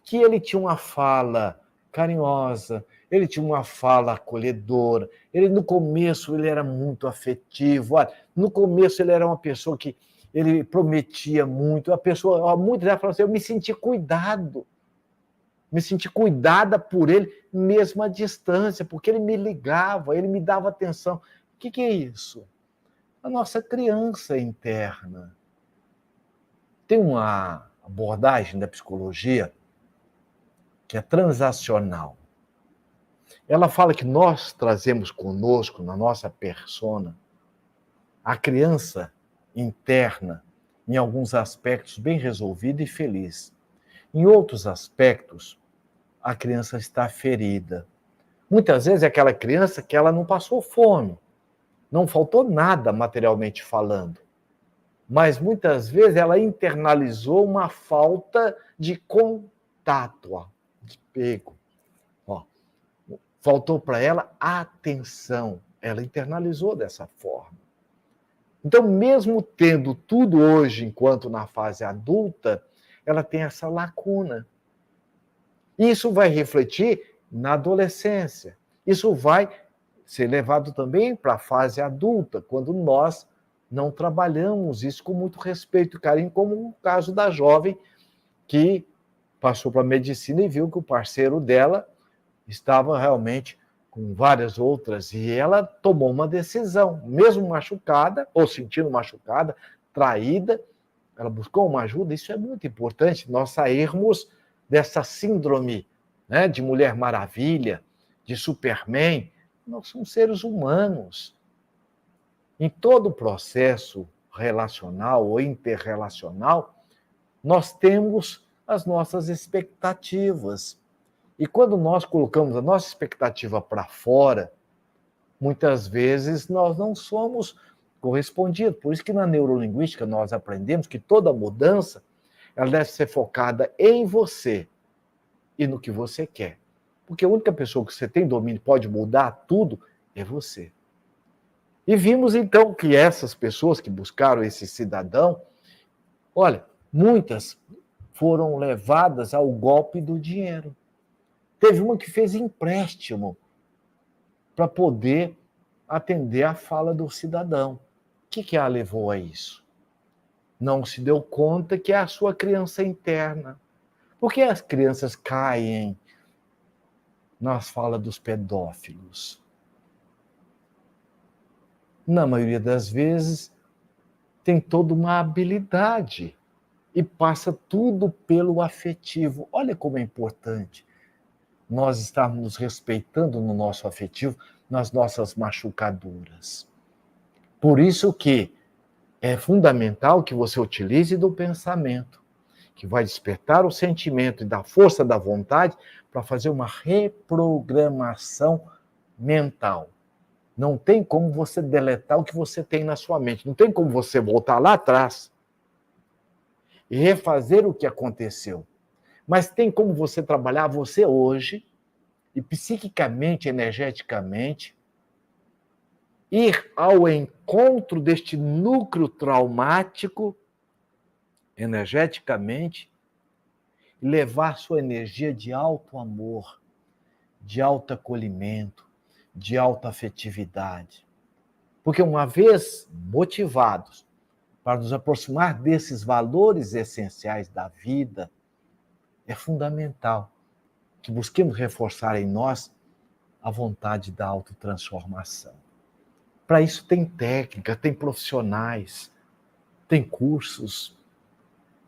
que ele tinha uma fala carinhosa, ele tinha uma fala acolhedora, no começo ele era muito afetivo, no começo ele era uma pessoa que ele prometia muito, muitas já falaram assim, eu me senti cuidada por ele, mesmo à distância, porque ele me ligava, ele me dava atenção. O que é isso? A nossa criança interna. Tem uma abordagem da psicologia que é transacional. Ela fala que nós trazemos conosco, na nossa persona, a criança interna, em alguns aspectos, bem resolvida e feliz. Em outros aspectos, a criança está ferida. Muitas vezes é aquela criança que ela não passou fome, não faltou nada materialmente falando, mas muitas vezes ela internalizou uma falta de contato, ó, de pego. Ó. Faltou para ela atenção. Ela internalizou dessa forma. Então, mesmo tendo tudo hoje, enquanto na fase adulta, ela tem essa lacuna. Isso vai refletir na adolescência. Isso vai ser levado também para a fase adulta, quando nós não trabalhamos isso com muito respeito e carinho, como o caso da jovem que passou para a medicina e viu que o parceiro dela estava realmente com várias outras, e ela tomou uma decisão, mesmo machucada, ou sentindo machucada, traída, ela buscou uma ajuda. Isso é muito importante, nós sairmos dessa síndrome, né, de Mulher Maravilha, de Superman. Nós somos seres humanos. Em todo o processo relacional ou interrelacional, nós temos as nossas expectativas. E quando nós colocamos a nossa expectativa para fora, muitas vezes nós não somos correspondidos. Por isso que na neurolinguística nós aprendemos que toda mudança ela deve ser focada em você e no que você quer. Porque a única pessoa que você tem domínio pode mudar tudo é você. E vimos então que essas pessoas que buscaram esse cidadão, olha, muitas foram levadas ao golpe do dinheiro. Teve uma que fez empréstimo para poder atender a fala do cidadão. O que a levou a isso? Não se deu conta que é a sua criança interna. Por que as crianças caem nas falas dos pedófilos? Na maioria das vezes, tem toda uma habilidade e passa tudo pelo afetivo. Olha como é importante nós estarmos nos respeitando no nosso afetivo, nas nossas machucaduras. Por isso que é fundamental que você utilize do pensamento, que vai despertar o sentimento e da força da vontade para fazer uma reprogramação mental. Não tem como você deletar o que você tem na sua mente. Não tem como você voltar lá atrás e refazer o que aconteceu. Mas tem como você trabalhar você hoje e psiquicamente, energeticamente, ir ao encontro deste núcleo traumático, energeticamente, e levar sua energia de alto amor, de alto acolhimento, de alta afetividade. Porque uma vez motivados para nos aproximar desses valores essenciais da vida, é fundamental que busquemos reforçar em nós a vontade da autotransformação. Para isso tem técnica, tem profissionais, tem cursos,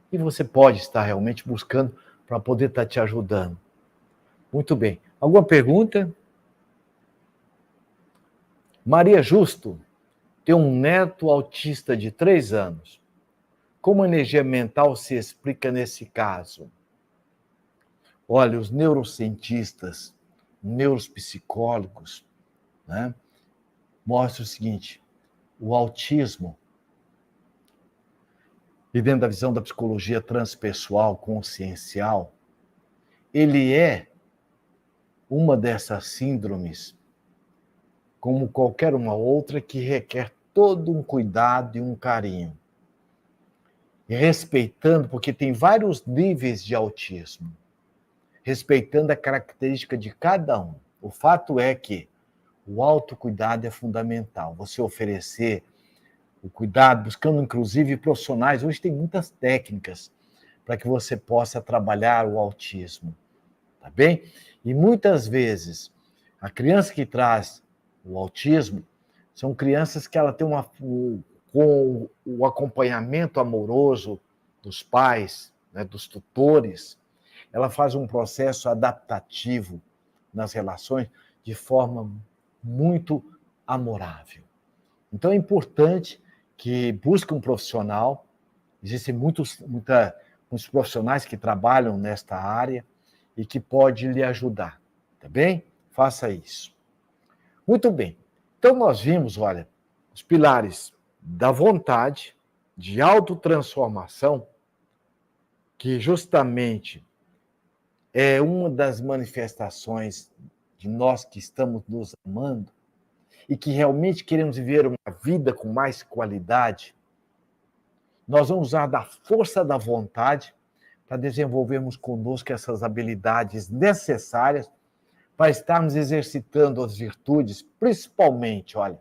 e você pode estar realmente buscando para poder estar te ajudando. Muito bem. Alguma pergunta? Maria Justo tem um neto autista de 3 anos. Como a energia mental se explica nesse caso? Olha, os neurocientistas, neuropsicólogos, né, mostram o seguinte: o autismo, e dentro da visão da psicologia transpessoal, consciencial, ele é uma dessas síndromes, como qualquer uma outra, que requer todo um cuidado e um carinho. E respeitando, porque tem vários níveis de autismo, respeitando a característica de cada um. O fato é que o autocuidado é fundamental. Você oferecer o cuidado, buscando inclusive profissionais. Hoje tem muitas técnicas para que você possa trabalhar o autismo, tá bem? E muitas vezes, a criança que traz o autismo são crianças que ela tem com o acompanhamento amoroso dos pais, né, dos tutores, ela faz um processo adaptativo nas relações de forma muito amorável. Então é importante que busque um profissional. Existem muitos profissionais que trabalham nesta área e que pode lhe ajudar, tá bem? Faça isso. Muito bem. Então nós vimos, olha, os pilares da vontade, de autotransformação, que justamente é uma das manifestações de nós que estamos nos amando e que realmente queremos viver uma vida com mais qualidade, nós vamos usar da força da vontade para desenvolvermos conosco essas habilidades necessárias para estarmos exercitando as virtudes, principalmente, olha,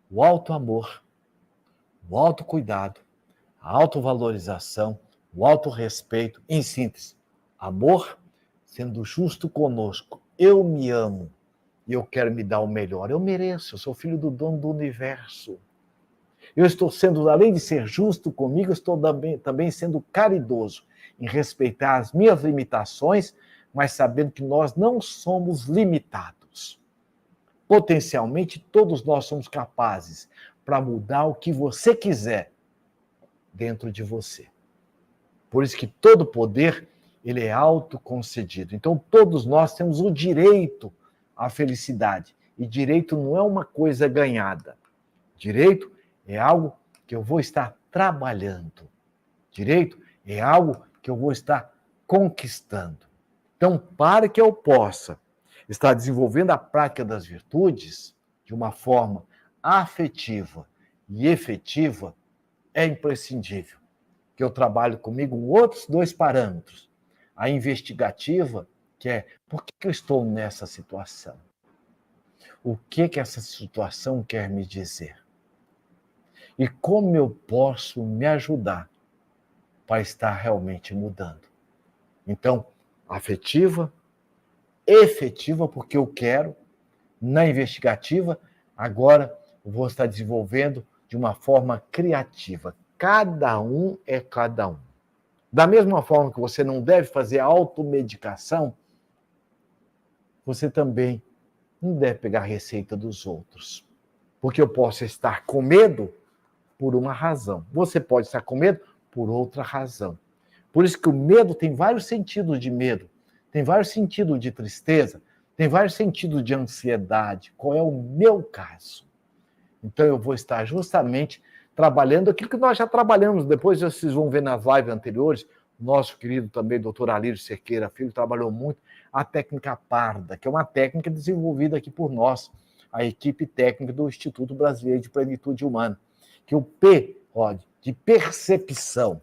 o auto-amor, o autocuidado, a autovalorização, o autorrespeito, em síntese, amor sendo justo conosco. Eu me amo e eu quero me dar o melhor. Eu mereço, eu sou filho do dono do universo. Eu estou sendo, além de ser justo comigo, eu estou também sendo caridoso em respeitar as minhas limitações, mas sabendo que nós não somos limitados. Potencialmente, todos nós somos capazes para mudar o que você quiser dentro de você. Por isso que todo poder, ele é autoconcedido. Então, todos nós temos o direito à felicidade. E direito não é uma coisa ganhada. Direito é algo que eu vou estar trabalhando. Direito é algo que eu vou estar conquistando. Então, para que eu possa estar desenvolvendo a prática das virtudes de uma forma afetiva e efetiva, é imprescindível que eu trabalhe comigo outros dois parâmetros. A investigativa, que é por que eu estou nessa situação? O que essa situação quer me dizer? E como eu posso me ajudar para estar realmente mudando? Então, afetiva, efetiva, porque eu quero, na investigativa, agora eu vou estar desenvolvendo de uma forma criativa. Cada um é cada um. Da mesma forma que você não deve fazer automedicação, você também não deve pegar a receita dos outros. Porque eu posso estar com medo por uma razão. Você pode estar com medo por outra razão. Por isso que o medo tem vários sentidos de medo. Tem vários sentidos de tristeza. Tem vários sentidos de ansiedade. Qual é o meu caso? Então eu vou estar justamente trabalhando aquilo que nós já trabalhamos. Depois vocês vão ver nas lives anteriores, nosso querido também doutor Alírio Cerqueira Filho trabalhou muito a técnica parda, que é uma técnica desenvolvida aqui por nós, a equipe técnica do Instituto Brasileiro de Plenitude Humana. Que o P, Rod, de percepção,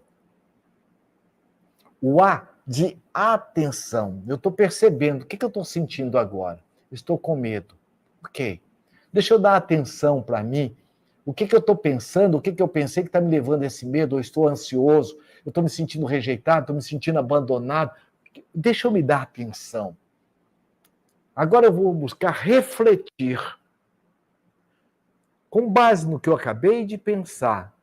o A de atenção. Eu estou percebendo, o que eu estou sentindo agora? Estou com medo. Ok. Deixa eu dar atenção para mim. O que eu estou pensando, o que eu pensei que está me levando a esse medo? Eu estou ansioso, eu estou me sentindo rejeitado, estou me sentindo abandonado. Deixa eu me dar atenção. Agora eu vou buscar refletir. Com base no que eu acabei de pensar,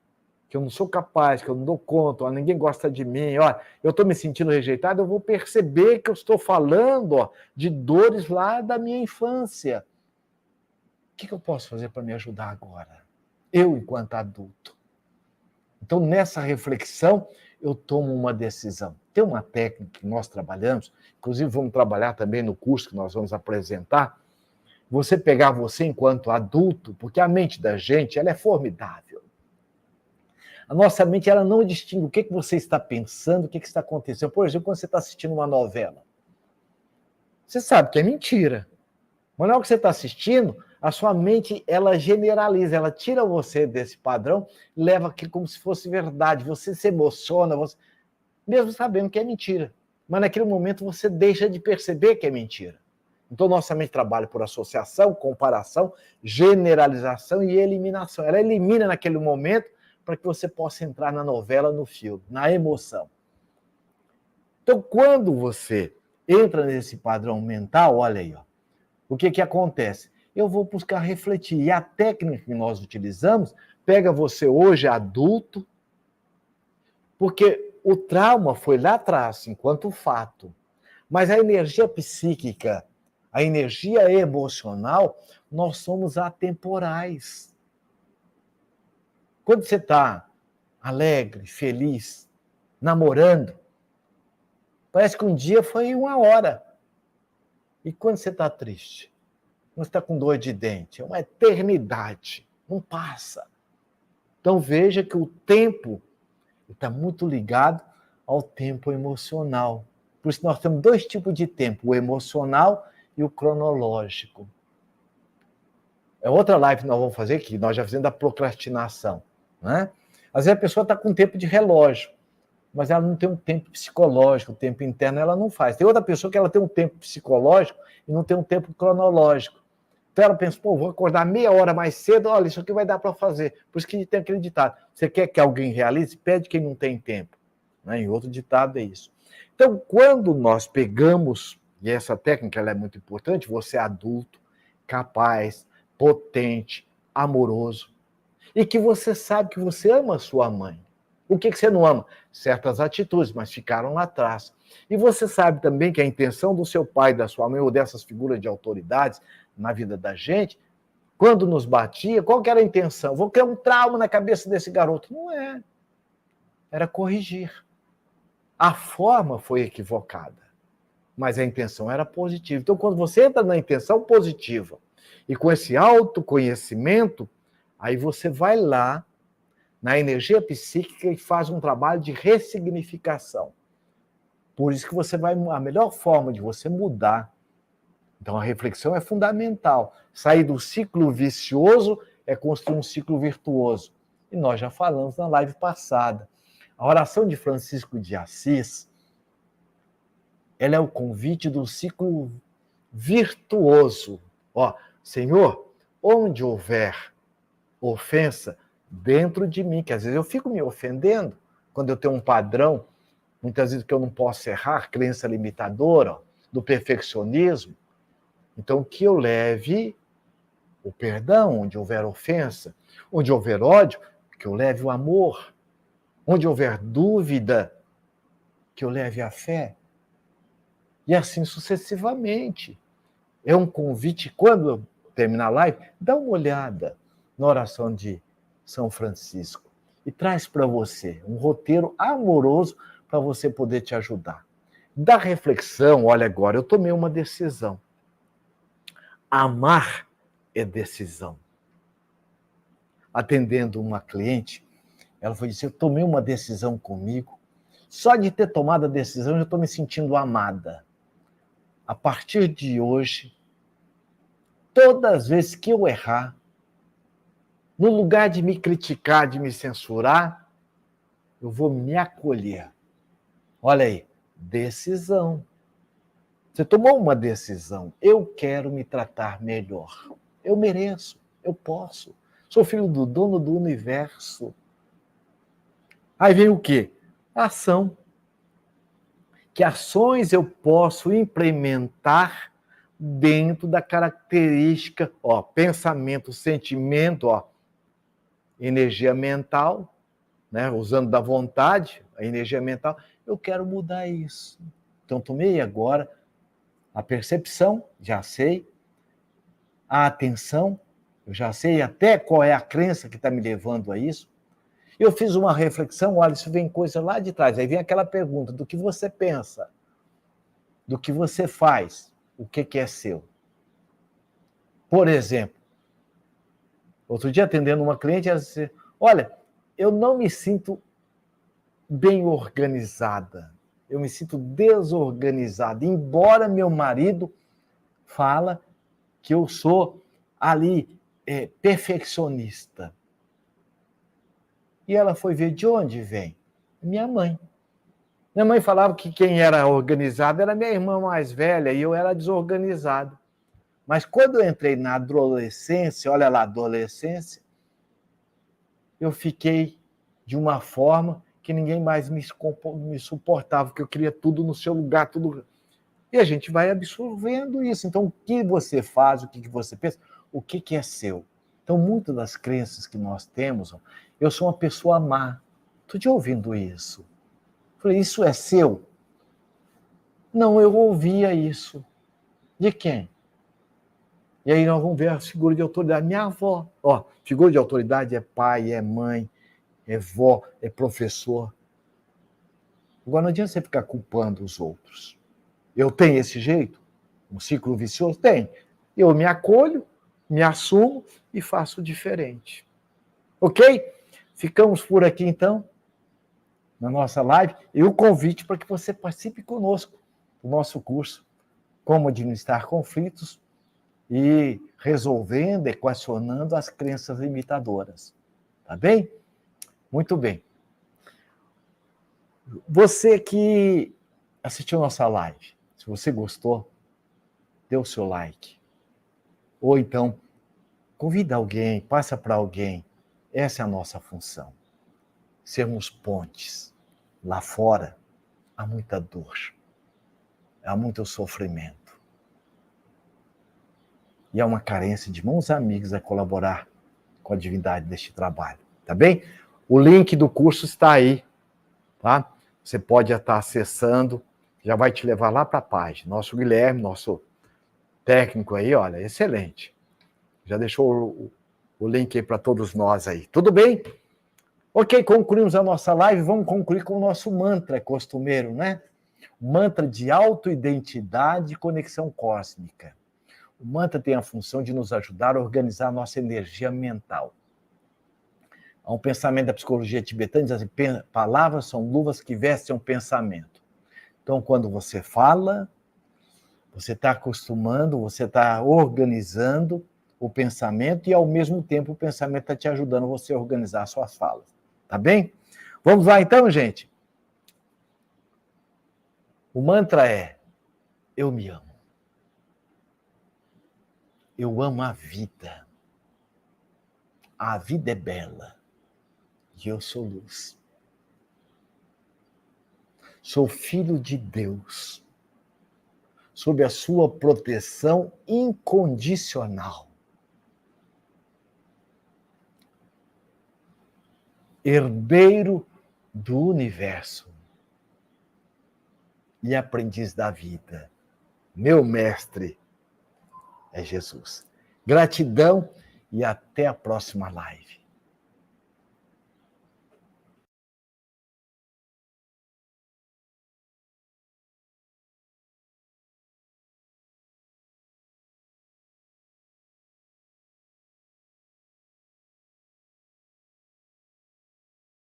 que eu não sou capaz, que eu não dou conta, ó, ninguém gosta de mim, ó, eu estou me sentindo rejeitado, eu vou perceber que eu estou falando, ó, de dores lá da minha infância. O que eu posso fazer para me ajudar agora? Eu, enquanto adulto. Então, nessa reflexão, eu tomo uma decisão. Tem uma técnica que nós trabalhamos, inclusive vamos trabalhar também no curso que nós vamos apresentar, você pegar você enquanto adulto, porque a mente da gente, ela é formidável. A nossa mente, ela não distingue o que você está pensando, o que está acontecendo. Por exemplo, quando você está assistindo uma novela, você sabe que é mentira. Mas na hora que você está assistindo, a sua mente, ela generaliza, ela tira você desse padrão, leva aquilo como se fosse verdade. Você se emociona, mesmo sabendo que é mentira. Mas naquele momento você deixa de perceber que é mentira. Então, nossa mente trabalha por associação, comparação, generalização e eliminação. Ela elimina naquele momento para que você possa entrar na novela, no filme, na emoção. Então, quando você entra nesse padrão mental, olha aí, ó, o que acontece? Eu vou buscar refletir. E a técnica que nós utilizamos pega você hoje adulto, porque o trauma foi lá atrás, enquanto fato. Mas a energia psíquica, a energia emocional, nós somos atemporais. Quando você está alegre, feliz, namorando, parece que um dia foi 1 hora. E quando você está triste? Quando você está com dor de dente? É uma eternidade. Não passa. Então veja que o tempo está muito ligado ao tempo emocional. Por isso nós temos 2 tipos de tempo, o emocional e o cronológico. É outra live que nós vamos fazer, que nós já fizemos da procrastinação. Né? Às vezes a pessoa está com tempo de relógio, mas ela não tem um tempo psicológico, um tempo interno ela não faz. Tem outra pessoa que ela tem um tempo psicológico e não tem um tempo cronológico. Então ela pensa, pô, vou acordar meia hora mais cedo, olha, isso aqui vai dar para fazer. Por isso que tem aquele ditado, você quer que alguém realize? Pede quem não tem tempo. Né? Em outro ditado é isso. Então, quando nós pegamos, e essa técnica ela é muito importante, você é adulto, capaz, potente, amoroso, e que você sabe que você ama a sua mãe. O que você não ama? Certas atitudes, mas ficaram lá atrás. E você sabe também que a intenção do seu pai, da sua mãe, ou dessas figuras de autoridades na vida da gente, quando nos batia, qual que era a intenção? Vou criar um trauma na cabeça desse garoto. Não é. Era corrigir. A forma foi equivocada, mas a intenção era positiva. Então, quando você entra na intenção positiva e com esse autoconhecimento, aí você vai lá na energia psíquica e faz um trabalho de ressignificação. Por isso que você vai, a melhor forma de você mudar. Então a reflexão é fundamental. Sair do ciclo vicioso é construir um ciclo virtuoso. E nós já falamos na live passada. A oração de Francisco de Assis, ela é o convite do ciclo virtuoso. Ó, Senhor, onde houver ofensa, dentro de mim, que às vezes eu fico me ofendendo, quando eu tenho um padrão, muitas vezes que eu não posso errar, crença limitadora, do perfeccionismo, então que eu leve o perdão, onde houver ofensa, onde houver ódio, que eu leve o amor, onde houver dúvida, que eu leve a fé, e assim sucessivamente. É um convite, quando eu terminar a live, dá uma olhada na oração de São Francisco e traz para você um roteiro amoroso para você poder te ajudar. Da reflexão, olha agora, eu tomei uma decisão. Amar é decisão. Atendendo uma cliente, ela foi dizer, eu tomei uma decisão comigo, só de ter tomado a decisão eu já estou me sentindo amada. A partir de hoje, todas as vezes que eu errar, no lugar de me criticar, de me censurar, eu vou me acolher. Olha aí, decisão. Você tomou uma decisão. Eu quero me tratar melhor. Eu mereço, eu posso. Sou filho do dono do universo. Aí vem o quê? A ação. Que ações eu posso implementar dentro da característica, ó, pensamento, sentimento, ó, energia mental, né, usando da vontade, a energia mental, eu quero mudar isso. Então, tomei agora a percepção, já sei, a atenção, eu já sei até qual é a crença que está me levando a isso. Eu fiz uma reflexão, olha, isso vem coisa lá de trás, aí vem aquela pergunta, do que você pensa, do que você faz, o que é seu. Por exemplo, outro dia atendendo uma cliente, ela disse, olha, eu não me sinto bem organizada, eu me sinto desorganizada, embora meu marido fala que eu sou ali perfeccionista. E ela foi ver de onde vem? Minha mãe. Minha mãe falava que quem era organizado era minha irmã mais velha e eu era desorganizado. Mas quando eu entrei na adolescência, olha lá, adolescência, eu fiquei de uma forma que ninguém mais me suportava, porque eu queria tudo no seu lugar, tudo. E a gente vai absorvendo isso. Então, o que você faz, o que você pensa, o que é seu? Então, muitas das crenças que nós temos, eu sou uma pessoa má. Estou te ouvindo isso. Falei, isso é seu? Não, eu ouvia isso. De quem? E aí nós vamos ver a figura de autoridade. Minha avó. Ó, figura de autoridade é pai, é mãe, é vó, é professor. Agora não adianta você ficar culpando os outros. Eu tenho esse jeito? Um ciclo vicioso? Tem. Eu me acolho, me assumo e faço diferente. Ok? Ficamos por aqui, então, na nossa live, e o convite para que você participe conosco do nosso curso Como Administrar Conflitos e resolvendo, equacionando as crenças limitadoras. Tá bem? Muito bem. Você que assistiu nossa live, se você gostou, dê o seu like. Ou então, convida alguém, passa para alguém. Essa é a nossa função. Sermos pontes. Lá fora, há muita dor. Há muito sofrimento. E há uma carência de bons amigos a colaborar com a divindade deste trabalho. Tá bem? O link do curso está aí. Tá? Você pode estar acessando, já vai te levar lá para a página. Nosso Guilherme, nosso técnico aí, olha, excelente. Já deixou o link aí para todos nós aí. Tudo bem? Ok, concluímos a nossa live, vamos concluir com o nosso mantra costumeiro, né? O mantra de autoidentidade e conexão cósmica. O mantra tem a função de nos ajudar a organizar a nossa energia mental. Há um pensamento da psicologia tibetana, diz assim, palavras são luvas que vestem um pensamento. Então, quando você fala, você está acostumando, você está organizando o pensamento e, ao mesmo tempo, o pensamento está te ajudando você a organizar as suas falas. Tá bem? Vamos lá, então, gente? O mantra é: eu me amo. Eu amo a vida. A vida é bela. E eu sou luz. Sou filho de Deus. Sob a sua proteção incondicional. Herdeiro do universo. E aprendiz da vida. Meu mestre é Jesus. Gratidão e até a próxima live.